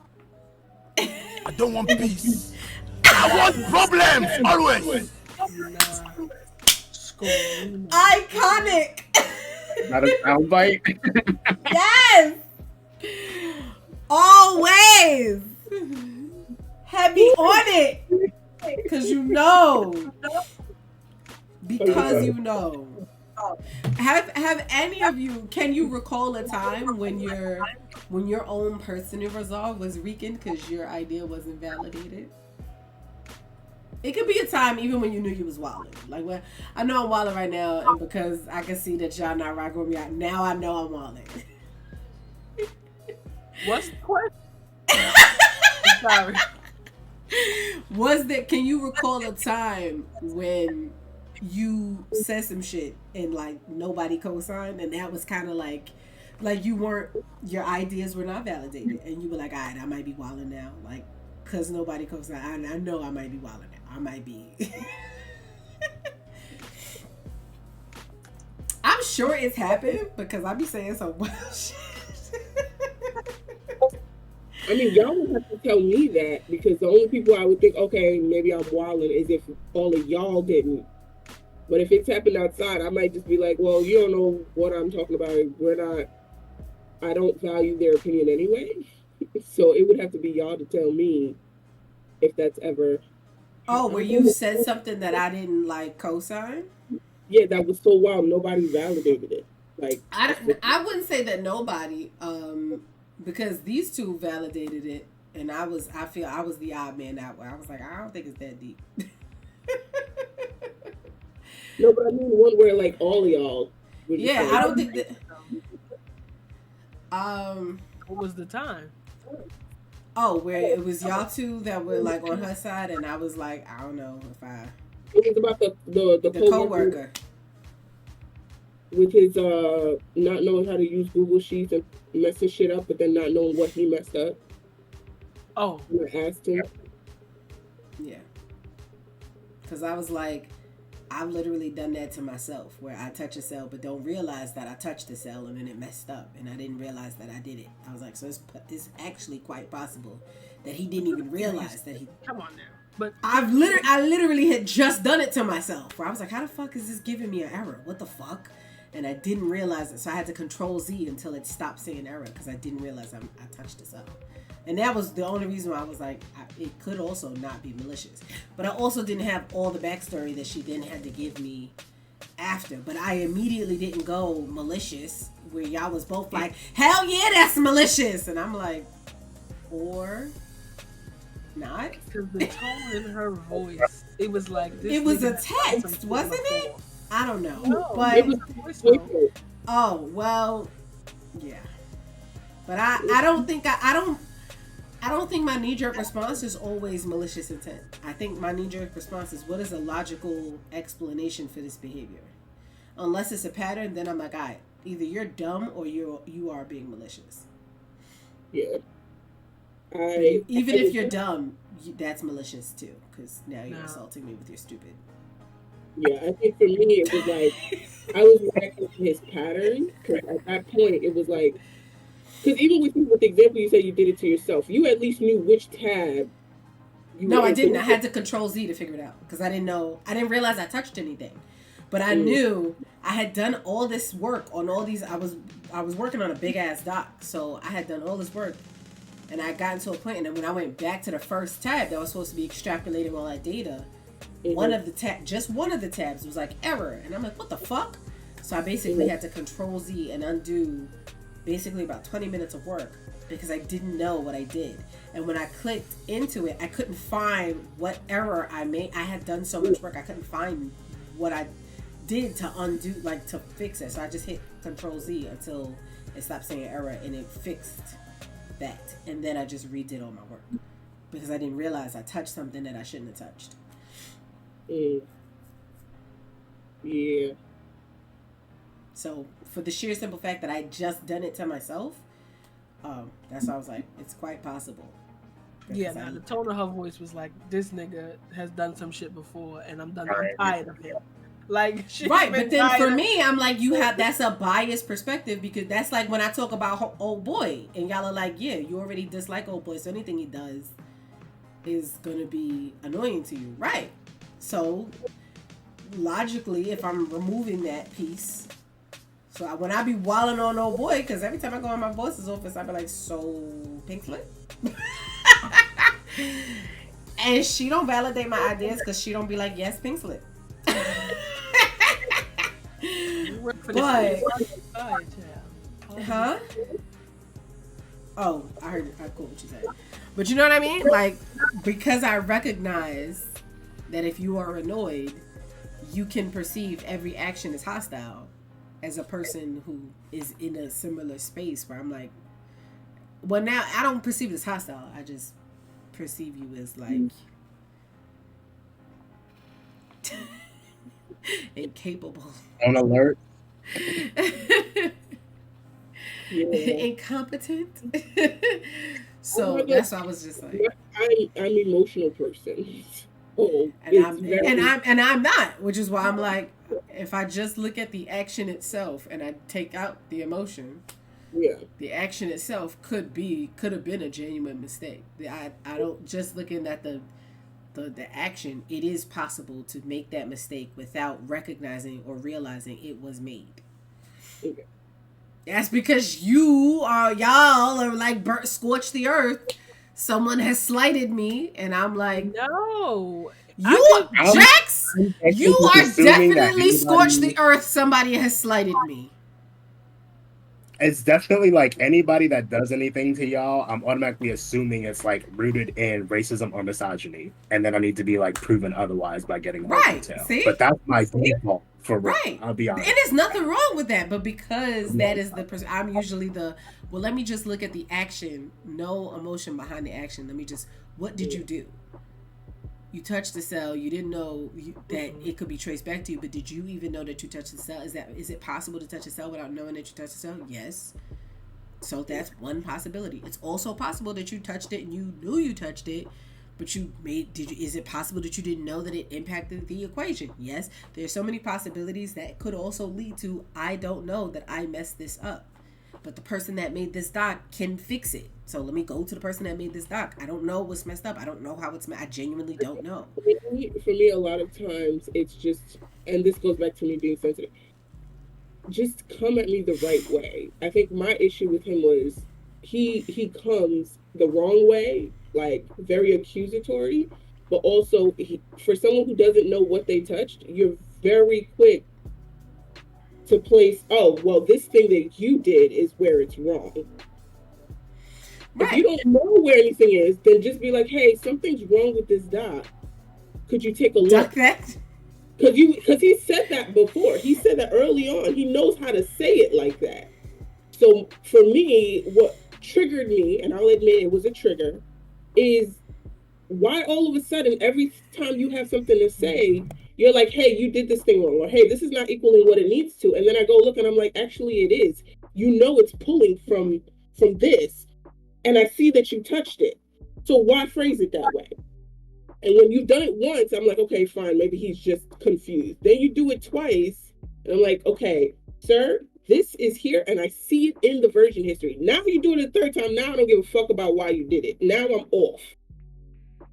I don't want peace. I want problems always. Iconic. Not a soundbite. Yes. Always. Heavy on it. Because you know. Because you know. Have any of you, can you recall a time when your own personal resolve was weakened because your idea wasn't validated? It could be a time even when you knew you was wilding. Like, when I know I'm wilding right now, and because I can see that y'all not rocking with me out, now I know I'm wilding. What's the question? I'm sorry. Can you recall a time when you said some shit and like nobody co-signed, and that was kind of like your ideas were not validated, and you were like, all right, I might be wilding now, like, because nobody co-signed. I know I might be wilding now. I might be. I'm sure it's happened because I be saying some wild shit. I mean, y'all would have to tell me that because the only people I would think, okay, maybe I'm wilding, is if all of y'all didn't. But if it's happened outside, I might just be like, well, you don't know what I'm talking about. I don't value their opinion anyway. So it would have to be y'all to tell me if that's ever. Oh, where you said something that I didn't like co-sign? Yeah, that was so wild. Nobody validated it. Like I wouldn't say that nobody, because these two validated it, and I feel I was the odd man out where I was like, I don't think it's that deep. No, but I mean one where like all of y'all. Yeah, I don't think that. What was the time? Oh, where it was y'all two that were like on her side, and I was like, I don't know if I. It was about the coworker. With his not knowing how to use Google Sheets and messing shit up, but then not knowing what he messed up. Oh, and I asked him. Yeah, because I was like, I've literally done that to myself, where I touch a cell but don't realize that I touched the cell and then it messed up, and I didn't realize that I did it. I was like, so it's actually quite possible that he didn't even realize that he. Come on now. But I literally had just done it to myself, where I was like, how the fuck is this giving me an error? What the fuck? And I didn't realize it, so I had to Control Z until it stopped saying error because I didn't realize I touched this up. And that was the only reason why I was like, it could also not be malicious. But I also didn't have all the backstory that she then had to give me after. But I immediately didn't go malicious, where y'all was both like, hell yeah, that's malicious. And I'm like, or not? Because the tone in her voice, it was like this. It was a text, wasn't it? I don't know. No, but it was a voice note. Oh, well, yeah. But I don't think I don't think my knee-jerk response is always malicious intent. I think my knee-jerk response is, what is a logical explanation for this behavior? Unless it's a pattern, then I'm like, all right, either you're dumb or you are being malicious. Yeah. Even if you're dumb, that's malicious too, because now you're assaulting me with your stupid. Yeah, I think for me it was like I was reacting to his pattern, because at that point it was like, because even with the example you said you did it to yourself, you at least knew which tab. No, I didn't. I had to Control Z to figure it out because I didn't know. I didn't realize I touched anything, but I knew I had done all this work on all these. I was working on a big ass doc, so I had done all this work, and I got into a point, and then when I went back to the first tab that was supposed to be extrapolating all that data. One of the tabs was like error, and I'm like, what the fuck? So I basically had to Control Z and undo basically about 20 minutes of work because I didn't know what I did. And when I clicked into it, I couldn't find what error I made. I had done so much work, I couldn't find what I did to undo, like to fix it. So I just hit Control Z until it stopped saying error and it fixed that. And then I just redid all my work because I didn't realize I touched something that I shouldn't have touched. Yeah. So for the sheer simple fact that I just done it to myself, that's why I was like, it's quite possible. Yeah, now the tone of her voice was like, this nigga has done some shit before, and I'm tired of him. Like, right, but then for me, I'm like, that's a biased perspective because that's like when I talk about old boy, and y'all are like, yeah, you already dislike old boy, so anything he does is gonna be annoying to you, right? So logically, if I'm removing that piece, so when I be wilding on old boy, because every time I go in my boss's office, I be like, so pink slip? And she don't validate my ideas because she don't be like, yes, pink slip. But, huh? Oh, I heard it. I caught what you said. But you know what I mean? Like, because I recognize that if you are annoyed, you can perceive every action as hostile as a person who is in a similar space where I'm like, well, now I don't perceive it as hostile. I just perceive you as like incapable. On alert. Incompetent. So that's why I was just like, I'm an emotional person. And I'm not, which is why I'm like, if I just look at the action itself and I take out the emotion, Yeah. The action itself could have been a genuine mistake. I don't, just looking at the action, it is possible to make that mistake without recognizing or realizing it was made. Okay. That's because y'all are like scorch the earth. Someone has slighted me, and I'm like, No. Jaxx, you are assuming that definitely scorched anybody- the earth. Somebody has slighted me. It's definitely like anybody that does anything to y'all, I'm automatically assuming it's like rooted in racism or misogyny, and then I need to be like proven otherwise by getting more Right, detail. see? But that's my default for real. Right. I'll be honest. And there's nothing wrong with that, but because that is I'm usually let me just look at the action, no emotion behind the action. Let me just, what did you do? You touched the cell. You didn't know that it could be traced back to you, but did you even know that you touched the cell? Is it possible to touch a cell without knowing that you touched the cell? Yes. So that's one possibility. It's also possible that you touched it and you knew you touched it, but is it possible that you didn't know that it impacted the equation? Yes. There's so many possibilities that could also lead to, I don't know that I messed this up, but the person that made this doc can fix it. So let me go to the person that made this doc. I don't know what's messed up. I don't know how it's I genuinely don't know. For me, a lot of times it's just, and this goes back to me being sensitive, just come at me the right way. I think my issue with him was he comes the wrong way, like very accusatory, but also for someone who doesn't know what they touched, you're very quick to place, oh, well, this thing that you did is where it's wrong. Right. If you don't know where anything is, then just be like, hey, something's wrong with this doc. Could you take a look? Duck that? Because he said that before. He said that early on. He knows how to say it like that. So for me, what triggered me, and I'll admit it was a trigger, is why all of a sudden, every time you have something to say, you're like, hey, you did this thing wrong, or hey, this is not equaling what it needs to. And then I go look and I'm like, actually it is. You know it's pulling from this. And I see that you touched it. So why phrase it that way? And when you've done it once, I'm like, okay, fine, maybe he's just confused. Then you do it twice, and I'm like, okay, sir, this is here, and I see it in the version history. Now you do it a third time, now I don't give a fuck about why you did it. Now I'm off.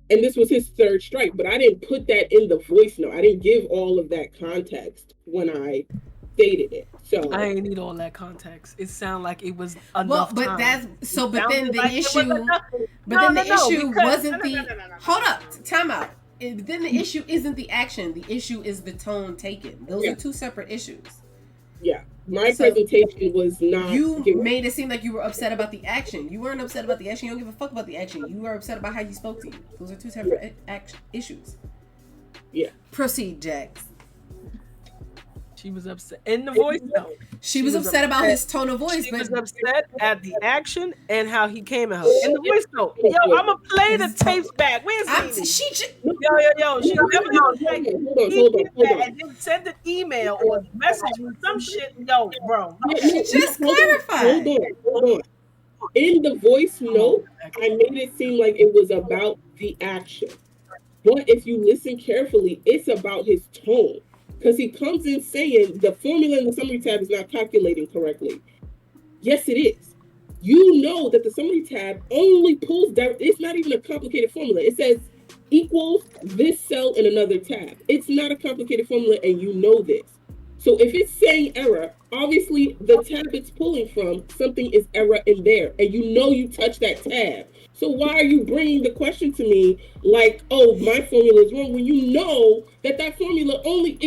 And this was his third strike, but I didn't put that in the voice note. I didn't give all of that context when I stated it. So I ain't need all that context. It sounded like it was enough. Well, but time. that's so. But then the Like issue. Wasn't the. Hold up, time out. Then the issue isn't the action. The issue is the tone taken. Those are two separate issues. Yeah, my presentation was not. You made it seem like you were upset about the action. You weren't upset about the action. You don't give a fuck about the action. You were upset about how you spoke to you. Those are two separate issues. Yeah. Proceed, Jaxx. She was upset in the voice note. She was upset about his tone of voice. She was upset at the action and how he came at her in the voice note. Yo, I'ma play the tapes back. Where's Nene? Yo. She and then send an email or message with some shit. Yo, bro. She just clarified. Hold on. In the voice note, I made it seem like it was about the action. But if you listen carefully, it's about his tone. Because he comes in saying the formula in the summary tab is not calculating correctly. Yes, it is. You know that the summary tab only pulls down. It's not even a complicated formula. It says equals this cell in another tab. It's not a complicated formula, and you know this. So if it's saying error, obviously the tab it's pulling from, something is error in there, and you know you touch that tab. So why are you bringing the question to me like, oh, my formula is wrong, when you know that formula only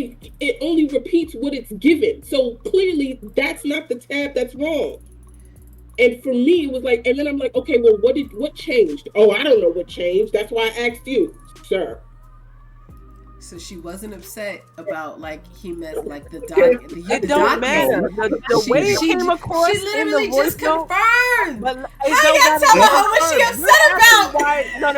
repeats what it's given. So clearly that's not the tab that's wrong. And for me, it was like, and then I'm like, okay, well, what changed? Oh, I don't know what changed. That's why I asked you, sir. So she wasn't upset about like he meant like the doc. It don't matter. The way it came across she literally in the just voice note, confirmed. But how y'all tell her what she upset about?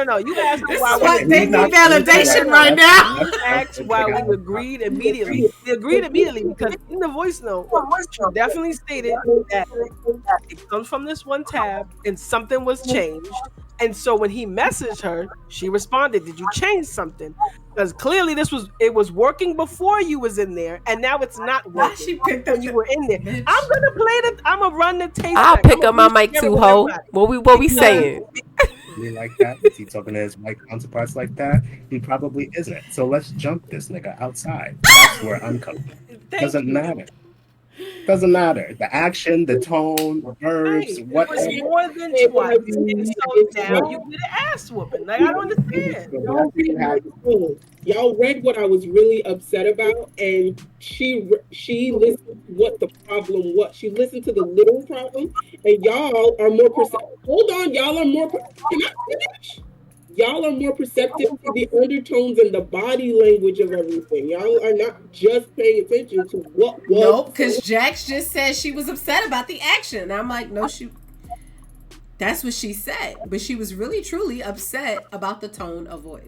No. You asked this why is what they need validation right now. You asked why we agreed immediately. We agreed immediately because in the voice note, she definitely stated that it comes from this one tab and something was changed. And so when he messaged her, she responded, "Did you change something?" Because clearly it was working before you was in there, and now it's not Why working. she picked up when you were in there. bitch. I'm gonna run the taste. I'll back. pick up my mic too, ho. What we saying? Like that? Is he talking to his white counterparts like that? He probably isn't. So let's jump this nigga outside. That's where I'm coming. Doesn't matter. Doesn't matter. The action, the tone, the verbs, what. It was more than twice. So now you get an ass whooping. Like, I don't understand. Y'all read what I was really upset about, and she listened to what the problem was. She listened to the little problem, and y'all are more perceptive. Hold on, y'all are more. Can I finish? Y'all are more perceptive to the undertones and the body language of everything. Y'all are not just paying attention to what was. Nope, because Jaxx just said she was upset about the action. And I'm like, no, that's what she said. But she was really, truly upset about the tone of voice.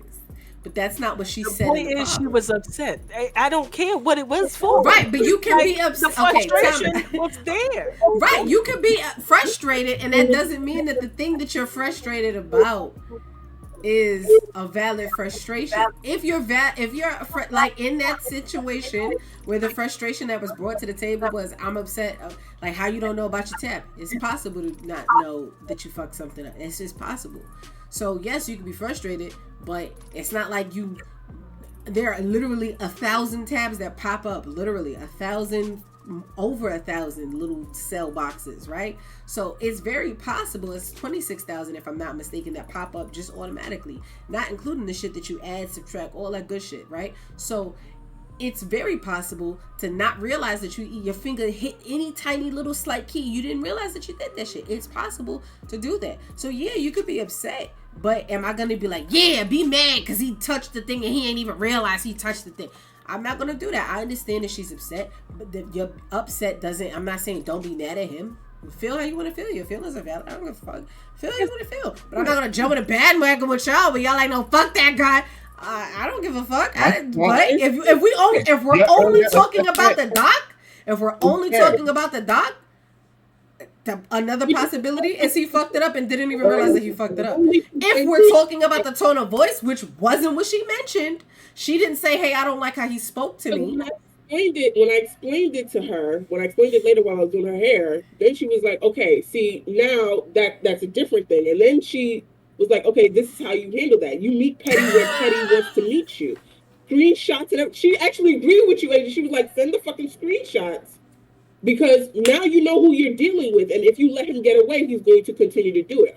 But that's not what she said. The point is, she was upset. I don't care what it was for. Right, but you can be upset. The frustration was there. Right, you can be frustrated, and that doesn't mean that the thing that you're frustrated about is a valid frustration. If you're like in that situation where the frustration that was brought to the table was, I'm upset, like how you don't know about your tap. It's possible to not know that you fucked something up. It's just possible. So yes, you can be frustrated, but it's not like there are literally 1,000 tabs that pop up, literally 1,000, over 1,000 little cell boxes, right? So it's very possible, it's 26,000 if I'm not mistaken, that pop up just automatically, not including the shit that you add, subtract, all that good shit, right? So it's very possible to not realize that your finger hit any tiny little slight key. You didn't realize that you did that shit. It's possible to do that. So yeah, you could be upset, but am I gonna be like, yeah, be mad because he touched the thing and he ain't even realize he touched the thing? I'm not gonna do that. I understand that she's upset, but your upset doesn't. I'm not saying don't be mad at him. Feel how you want to feel. Your feelings are valid. I don't give a fuck. Feel how you want to feel. But I'm not gonna jump in a bandwagon with y'all. But y'all like, no, fuck that guy. I don't give a fuck. But if we're only talking about the doc, another possibility is he fucked it up and didn't even realize that he fucked it up. If we're talking about the tone of voice, which wasn't what she mentioned, she didn't say, hey, I don't like how he spoke to me. When I explained it to her, when I explained it later while I was doing her hair, then she was like, okay, see, now that's a different thing. And then she was like, okay, this is how you handle that. You meet Petty where Petty wants to meet you. Screenshots and everything. She actually agreed with you, Agent. She was like, send the fucking screenshots. Because now you know who you're dealing with. And if you let him get away, he's going to continue to do it.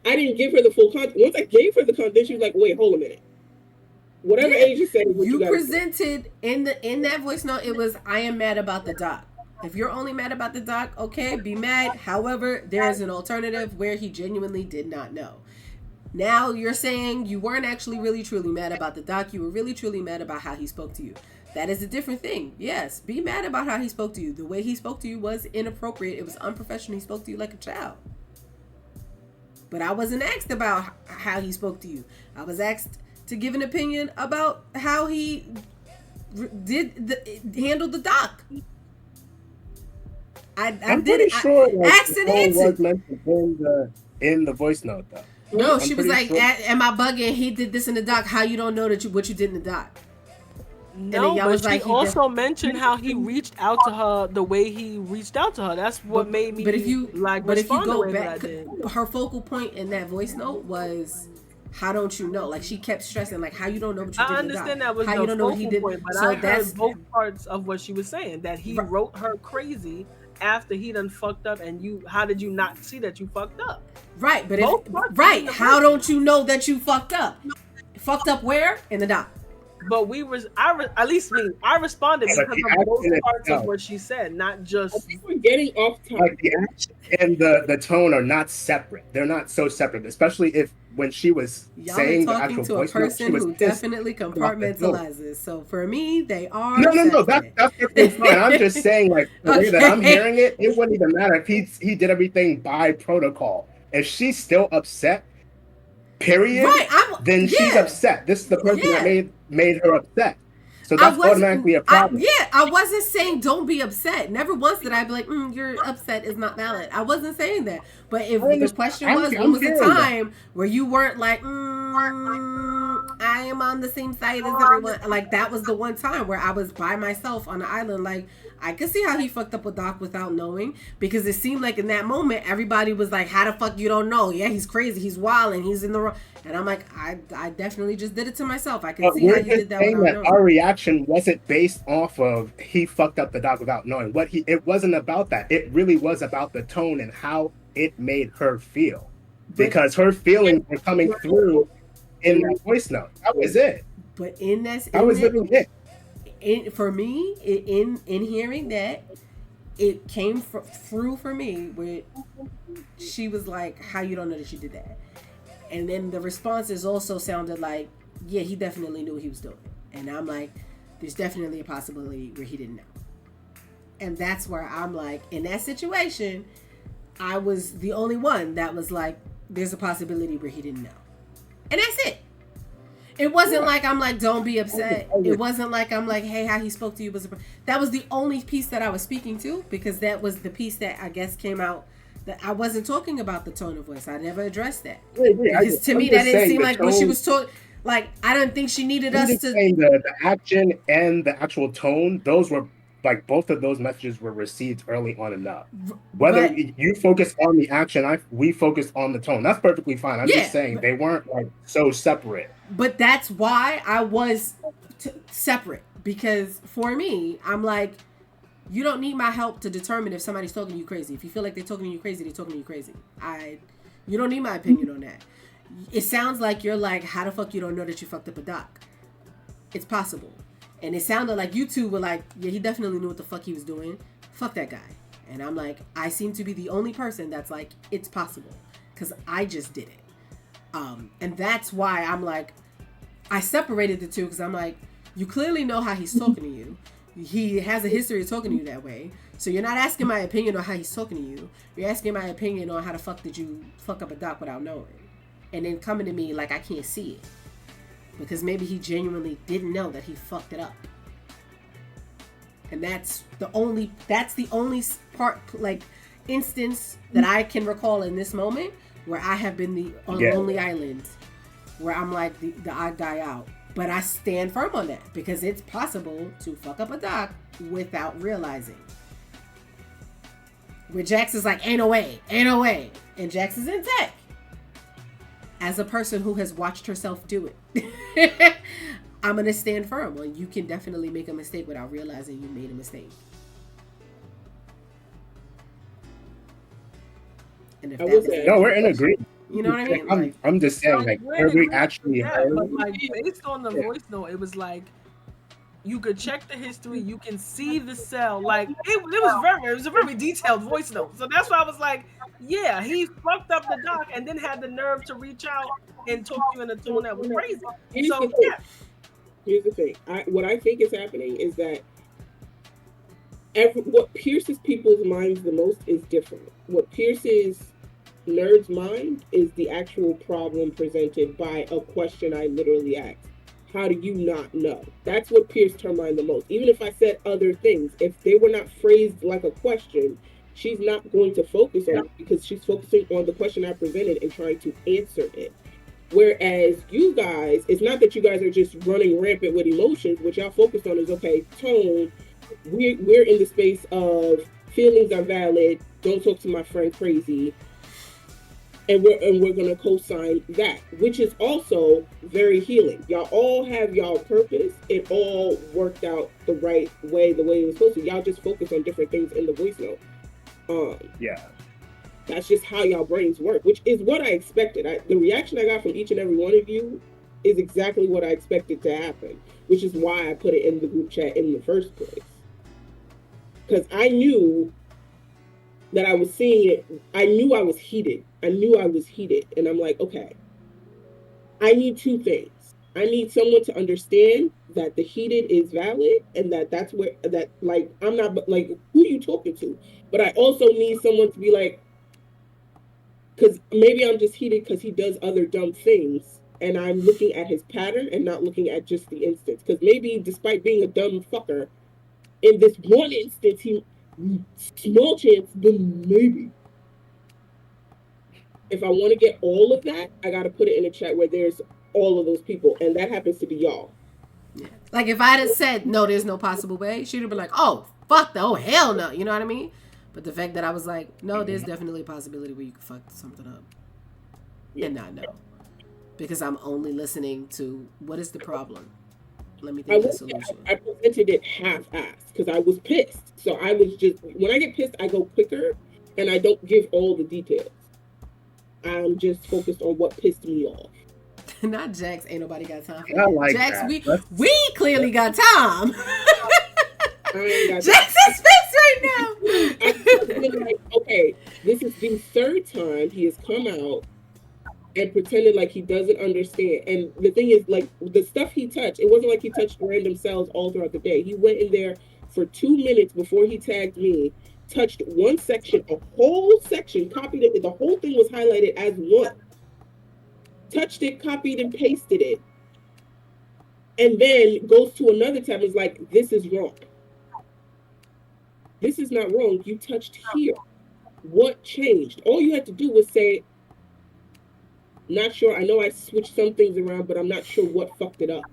I didn't give her the full content. Once I gave her the content, she was like, wait, hold a minute. Whatever Agent said, you presented in that voice note, it was, I am mad about the doc. If you're only mad about the doc, okay, be mad. However, there is an alternative where he genuinely did not know. Now you're saying you weren't actually really truly mad about the doc. You were really truly mad about how he spoke to you. That is a different thing. Yes, be mad about how he spoke to you. The way he spoke to you was inappropriate. It was unprofessional. He spoke to you like a child. But I wasn't asked about how he spoke to you. I was asked to give an opinion about how he handled the doc. I'm pretty sure asked and answered. Was mentioned in the voice note though. No, she was like, am I bugging? He did this in the doc. How you don't know what you did in the doc? No, but she also mentioned how he reached out to her the way he reached out to her. That's what made me. But if you go back, her focal point in that voice note was, how don't you know? Like she kept stressing, like how you don't know what you did. I understand that was how the you don't know what he did. Point, but so I heard both parts of what she was saying. That he wrote her crazy after he done fucked up, and how did you not see that you fucked up? Right, but how don't you know that you fucked up? Fucked up where? In the doc. But at least me, I responded because of both parts of what she said, not just. I think we're getting off topic. Like the action and the tone are not separate. They're not so separate, especially when she was saying the actual voice note. She was who definitely compartmentalizes. So for me, they are. No. That's perfectly fine. I'm just saying, like the way that I'm hearing it, it wouldn't even matter if he did everything by protocol. If she's still upset, period, then she's upset. This is the person that made her upset. So that's automatically a problem. I wasn't saying don't be upset. Never once did I be like, you're upset is not valid. I wasn't saying that. But if the question was, when was the time where you weren't like, I am on the same side as everyone. Like, that was the one time where I was by myself on the island. Like, I could see how he fucked up with Doc without knowing, because it seemed like in that moment everybody was like, how the fuck you don't know? Yeah, he's crazy, he's wild, and he's in the wrong. And I'm like, I definitely just did it to myself. I can see how you did that without knowing. Our reaction wasn't based off of he fucked up the Doc without knowing. It wasn't about that. It really was about the tone and how it made her feel, because her feelings were coming through in that voice note. That was it. But in that was literally it. For me, in hearing that, it came through for me where she was like, how you don't know that you did that? And then the responses also sounded like, yeah, he definitely knew what he was doing. And I'm like, there's definitely a possibility where he didn't know. And that's where I'm like, in that situation, I was the only one that was like, there's a possibility where he didn't know. And that's it. It wasn't like I'm like, don't be upset. It wasn't like I'm like, hey, how he spoke to you was. That was the only piece that I was speaking to, because that was the piece that I guess came out. That I wasn't talking about the tone of voice. I never addressed that. Because to me, that didn't seem like what she was talking. Like, I don't think she needed us to. The action and the actual tone, those were like, both of those messages were received early on enough. Whether you focus on the action, we focused on the tone. That's perfectly fine. I'm just saying they weren't like so separate. But that's why I was separate, because for me, I'm like, you don't need my help to determine if somebody's talking to you crazy. If you feel like they're talking to you crazy, they're talking to you crazy. You don't need my opinion on that. It sounds like you're like, how the fuck you don't know that you fucked up a Doc? It's possible. And it sounded like you two were like, yeah, he definitely knew what the fuck he was doing. Fuck that guy. And I'm like, I seem to be the only person that's like, it's possible, because I just did it. And that's why I'm like, I separated the two, because I'm like, you clearly know how he's talking to you. He has a history of talking to you that way. So you're not asking my opinion on how he's talking to you. You're asking my opinion on how the fuck did you fuck up a Doc without knowing. And then coming to me like I can't see it. Because maybe he genuinely didn't know that he fucked it up. And that's the only part, like, instance that I can recall in this moment where I have been on the lonely island where I'm like the odd guy out. But I stand firm on that, because it's possible to fuck up a Doc without realizing. Where Jaxx is like, ain't no way. And Jaxx is in tech. As a person who has watched herself do it, I'm going to stand firm on, you can definitely make a mistake without realizing you made a mistake. And if we're in agreement. You know what I mean? I'm just saying, like, where we actually heard. But like, based on the voice note, it was like, you could check the history, you can see the cell. Like, it was a very detailed voice note. So that's why I was like, yeah, he fucked up the Doc and then had the nerve to reach out and talk to you in a tone that was crazy. Here's the thing. What I think is happening is that what pierces people's minds the most is different. What pierces Nerd's mind is the actual problem presented by a question I literally asked. How do you not know? That's what pierced her mind the most. Even if I said other things, if they were not phrased like a question, she's not going to focus on it, because she's focusing on the question I presented and trying to answer it. Whereas you guys, it's not that you guys are just running rampant with emotions. What y'all focused on is, okay, tone. We're in the space of feelings are valid. Don't talk to my friend crazy. And we're gonna co-sign that, which is also very healing. Y'all all have y'all purpose. It all worked out the right way, the way it was supposed to. Y'all just focus on different things in the voice note. That's just how y'all brains work, which is what I expected. The reaction I got from each and every one of you is exactly what I expected to happen, which is why I put it in the group chat in the first place. Because I knew that I was seeing it. I knew I was heated. And I'm like, okay, I need two things. I need someone to understand that the heated is valid, and that's where, that, like, I'm not, like, who are you talking to? But I also need someone to be like, because maybe I'm just heated because he does other dumb things, and I'm looking at his pattern and not looking at just the instance. Because maybe, despite being a dumb fucker, in this one instance, he, small chance, but maybe. If I want to get all of that, I got to put it in a chat where there's all of those people, and that happens to be y'all. Yeah. Like if I'd have said no, there's no possible way, she'd have been like, oh fuck the, oh hell no, you know what I mean? But the fact that I was like, no, there's definitely a possibility where you could fuck something up and not know, because I'm only listening to what is the problem. Let me think of the solution. I presented it half-assed because I was pissed. So I was just, when I get pissed, I go quicker and I don't give all the details. I'm just focused on what pissed me off. Not Jaxx. Ain't nobody got time for I like Jaxx. that. We clearly got time. Jaxx is fixed right now. I'm like, okay, this is the third time he has come out and pretended like he doesn't understand. And the thing is, like, the stuff he touched, it wasn't like he touched random cells all throughout the day. He went in there for 2 minutes before he tagged me, touched one section, a whole section, copied it. The whole thing was highlighted as one. Touched it, copied and pasted it. And then goes to another tab and is like, this is wrong. This is not wrong. You touched here. What changed? All you had to do was say, not sure. I know I switched some things around, but I'm not sure what fucked it up.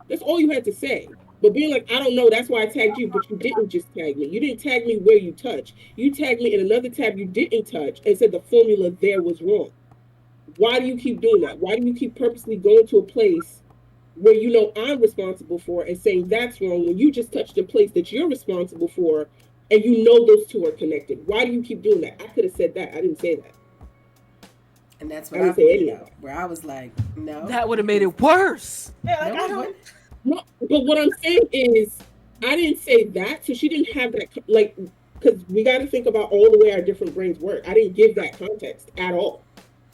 That's all you had to say. But being like, I don't know, that's why I tagged you, but you didn't just tag me. You didn't tag me where you touch. You tagged me in another tab you didn't touch and said the formula there was wrong. Why do you keep doing that? Why do you keep purposely going to a place where you know I'm responsible for and saying that's wrong when you just touched a place that you're responsible for and you know those two are connected? Why do you keep doing that? I could have said that. I didn't say that. And that's what I pointed out, where I was like, no. That would have made it worse. Yeah, like, No, but what I'm saying is, I didn't say that, so she didn't have that, like, because we got to think about all the way our different brains work. I didn't give that context at all.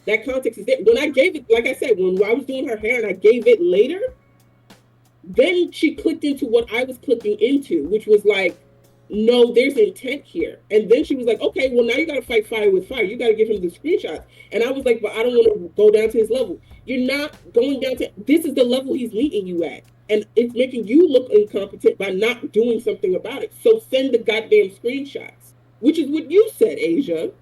That context is there. When I gave it, like I said, when I was doing her hair and I gave it later, then she clicked into what I was clicking into, which was like, no, there's intent here. And then she was like, okay, well, now you got to fight fire with fire. You got to give him the screenshots. And I was like, but I don't want to go down to his level. You're not going down to, this is the level he's meeting you at. And it's making you look incompetent by not doing something about it. So send the goddamn screenshots, which is what you said, Asia.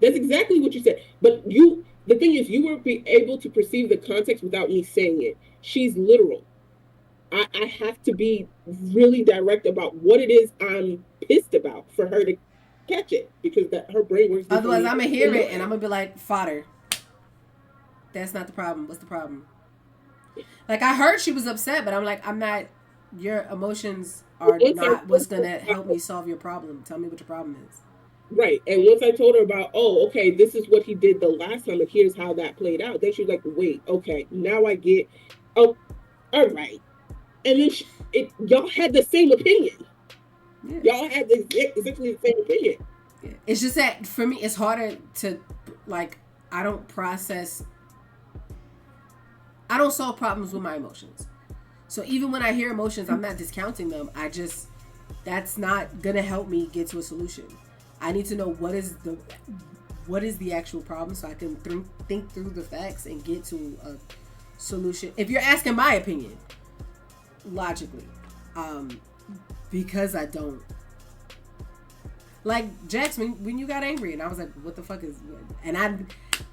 That's exactly what you said. But you, the thing is, you were able to perceive the context without me saying it. She's literal. I have to be really direct about what it is I'm pissed about for her to catch it, because that her brain works. Otherwise, I'm gonna hear it and I'm gonna be like, fodder. That's not the problem. What's the problem? Like, I heard she was upset, but I'm like, I'm not. Your emotions are not what's gonna help me solve your problem. Tell me what your problem is. Right. And once I told her about, oh, okay, this is what he did the last time, and here's how that played out. Then she was like, wait, okay, now I get. Oh, all right. And then y'all had the same opinion. Yeah. Y'all had exactly the same opinion. Yeah. It's just that for me, it's harder to, like, I don't solve problems with my emotions. So even when I hear emotions, I'm not discounting them. That's not gonna help me get to a solution. I need to know what is the actual problem, so I can think through the facts and get to a solution. If you're asking my opinion, logically, because I don't like Jaxx when you got angry and I was like, what the fuck is, and I,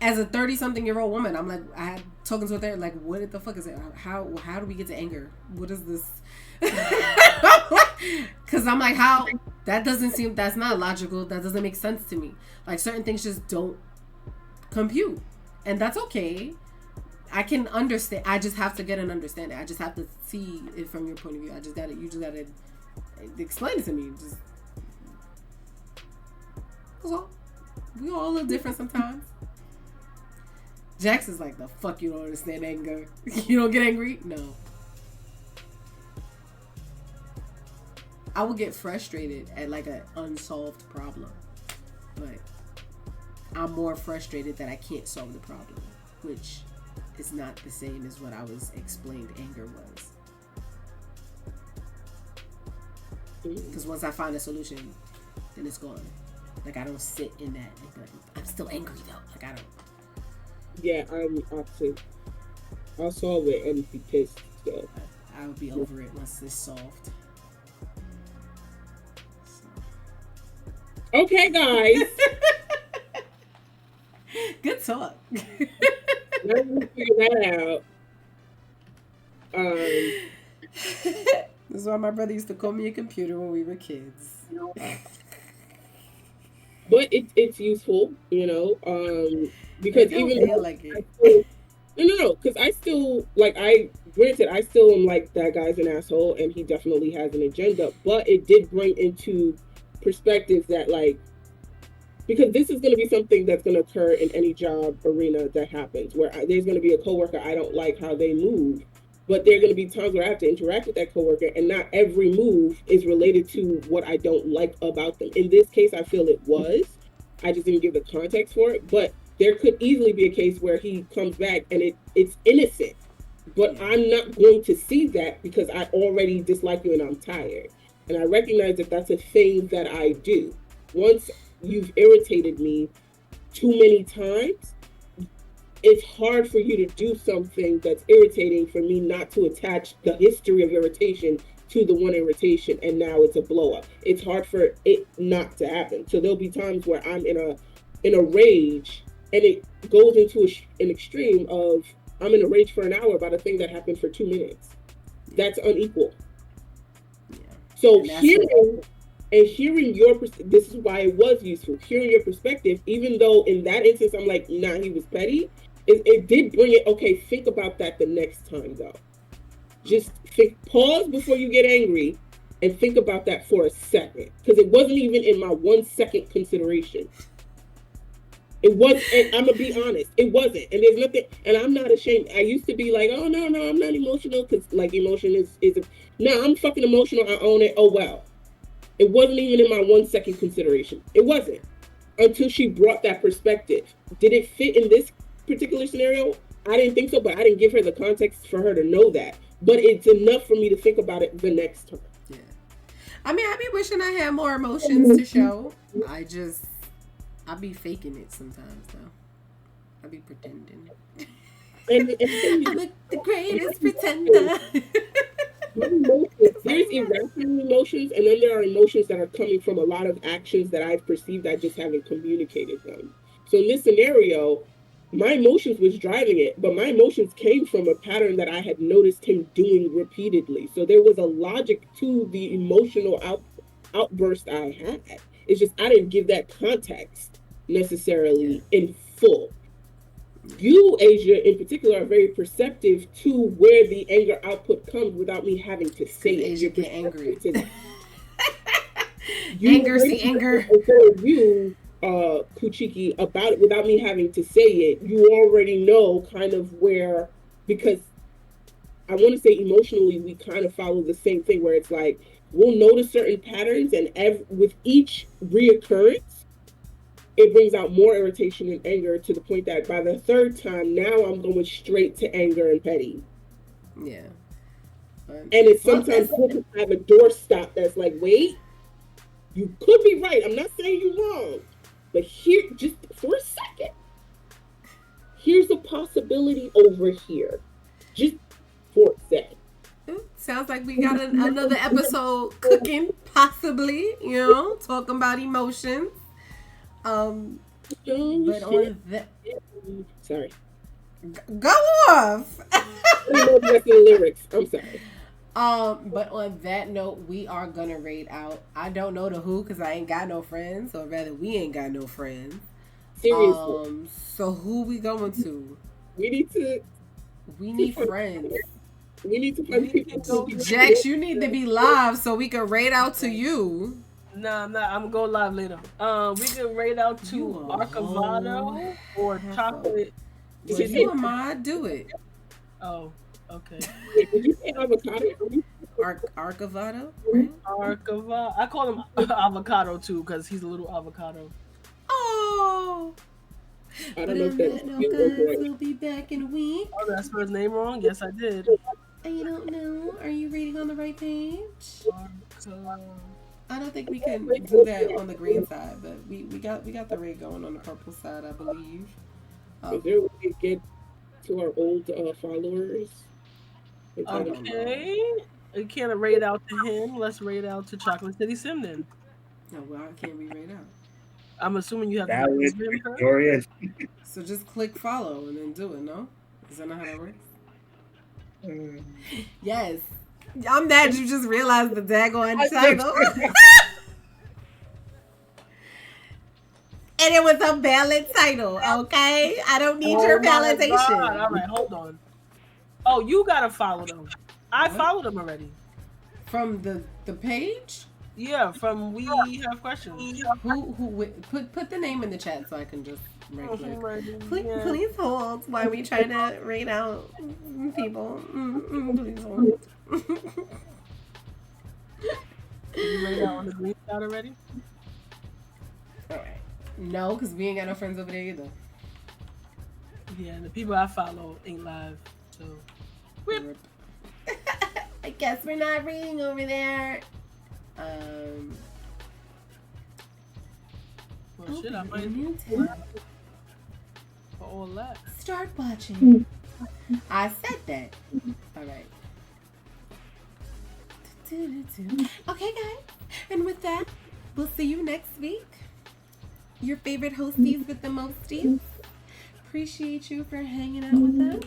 as a 30-something-year-old woman, I'm like, I had talking to her there, like, what the fuck is it, how do we get to anger, what is this? Because I'm like, how, that's not logical, that doesn't make sense to me. Like, certain things just don't compute, and that's okay. I can understand. I just have to get an understanding. I just have to see it from your point of view. You just gotta explain it to me. That's all. We all look different sometimes. Jaxx is like, the fuck, you don't understand anger. You don't get angry? No. I will get frustrated at like an unsolved problem, but I'm more frustrated that I can't solve the problem, which is not the same as what I was explained anger was. Because once I find a solution, then it's gone. Like, I don't sit in that and be like, I'm still angry though. Like, I don't. Yeah, I'm opposite. I'll solve it and be pissed still. I'll be over it once it's solved. So. Okay, guys. Good talk. Let me figure that out. This is why my brother used to call me a computer when we were kids. But it's useful, because even feel though like it. no, because I still like granted I still am like that guy's an asshole and he definitely has an agenda, but it did bring into perspective that like, because this is going to be something that's going to occur in any job arena that happens where there's going to be a coworker I don't like how they move, but there are going to be times where I have to interact with that coworker and not every move is related to what I don't like about them. In this case, I feel it was. I just didn't give the context for it, but there could easily be a case where he comes back and it's innocent, but I'm not going to see that because I already dislike you and I'm tired. And I recognize that that's a thing that I do. Once you've irritated me too many times, it's hard for you to do something that's irritating for me not to attach the history of irritation to the one irritation, and now it's a blow up. It's hard for it not to happen. So there'll be times where I'm in a rage, and it goes into an extreme of I'm in a rage for an hour about a thing that happened for 2 minutes. That's unequal. Yeah. So hearing your this is why it was useful. Hearing your perspective, even though in that instance I'm like, nah, he was petty. It did bring it. Okay, think about that the next time though. Just pause before you get angry and think about that for a second, because it wasn't even in my 1 second consideration. It was, and I'm gonna be honest, it wasn't. And there's nothing, and I'm not ashamed. I used to be like, oh no, I'm not emotional, because like emotion is no, I'm fucking emotional. I own it. Oh well. It wasn't even in my 1 second consideration. It wasn't until she brought that perspective. Did it fit in this particular scenario? I didn't think so, but I didn't give her the context for her to know that. But it's enough for me to think about it the next time. Yeah. I mean, I be wishing I had more emotions to show. I be faking it sometimes, though. I be pretending. I'm the greatest pretender. There's irrational emotions, and then there are emotions that are coming from a lot of actions that I've perceived. I just haven't communicated them. So in this scenario, my emotions was driving it, but my emotions came from a pattern that I had noticed him doing repeatedly. So there was a logic to the emotional outburst I had. It's just I didn't give that context necessarily in full. You, Asia, in particular, are very perceptive to where the anger output comes without me having to say it. Asia get angry. Anger. You, Kuchiki, about it without me having to say it. You already know kind of where, because I want to say emotionally, we kind of follow the same thing where it's like, we'll notice certain patterns, and with each reoccurrence, it brings out more irritation and anger to the point that by the third time, now I'm going straight to anger and petty. Yeah. And it's sometimes good to have a doorstop that's like, wait, you could be right. I'm not saying you're wrong. But here, just for a second, here's a possibility over here. Just for a second. Sounds like we got another episode cooking, possibly, talking about emotions. But on that, sorry. Go off. I don't know the rest of the lyrics. I'm sorry. But on that note, we are gonna raid out. I don't know the who because I ain't got no friends, or rather, we ain't got no friends. Seriously. So who we going to? We need friends. We need to find people. Jaxx, you need to be live so we can raid out to you. Nah, I'm gonna go live later. We can raid out to Archivado or Chocolate. If you a mod, do it. Oh, okay. Did you say avocado? Archivado? Archivado. I call him Avocado too because he's a little avocado. Oh. I don't know if that's right. We'll be back in a week. Oh, did I spell his name wrong? Yes, I did. I don't know. Are you reading on the right page? I don't think we can do that on the green side, but we got the raid going on the purple side, I believe. Is there a way to get to our old followers? Okay. We can't raid out to him. Let's raid out to Chocolate City Sim then. No, well, how can we raid out? I'm assuming you have VALIDictorian. So just click follow and then do it, no? Is that not how that works? Yes. I'm mad you just realized the daggone title. And it was a valid title, okay? I don't need your validation. God. All right, hold on. Oh, you gotta follow them. I followed them already. From the page? Yeah, from We Have Questions. Who put the name in the chat so I can just right quick. Please, Yeah. please hold while we try to read out people. Please hold. You read out on the green side already? All right. No, because we ain't got no friends over there either. Yeah, the people I follow ain't live, so. Rip. I guess we're not reading over there. Well, shit, I might for all that. Start watching. I said that. All right. Okay, guys. And with that, we'll see you next week. Your favorite hosties with the mosties. Appreciate you for hanging out with us.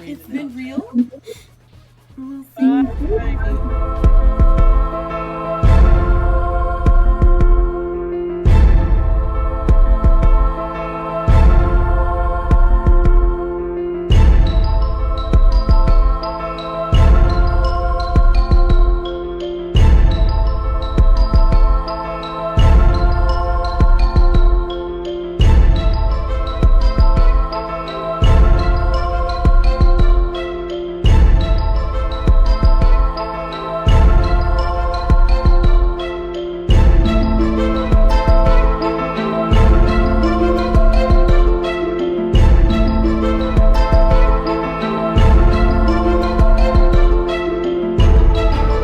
It's been real. We'll see you.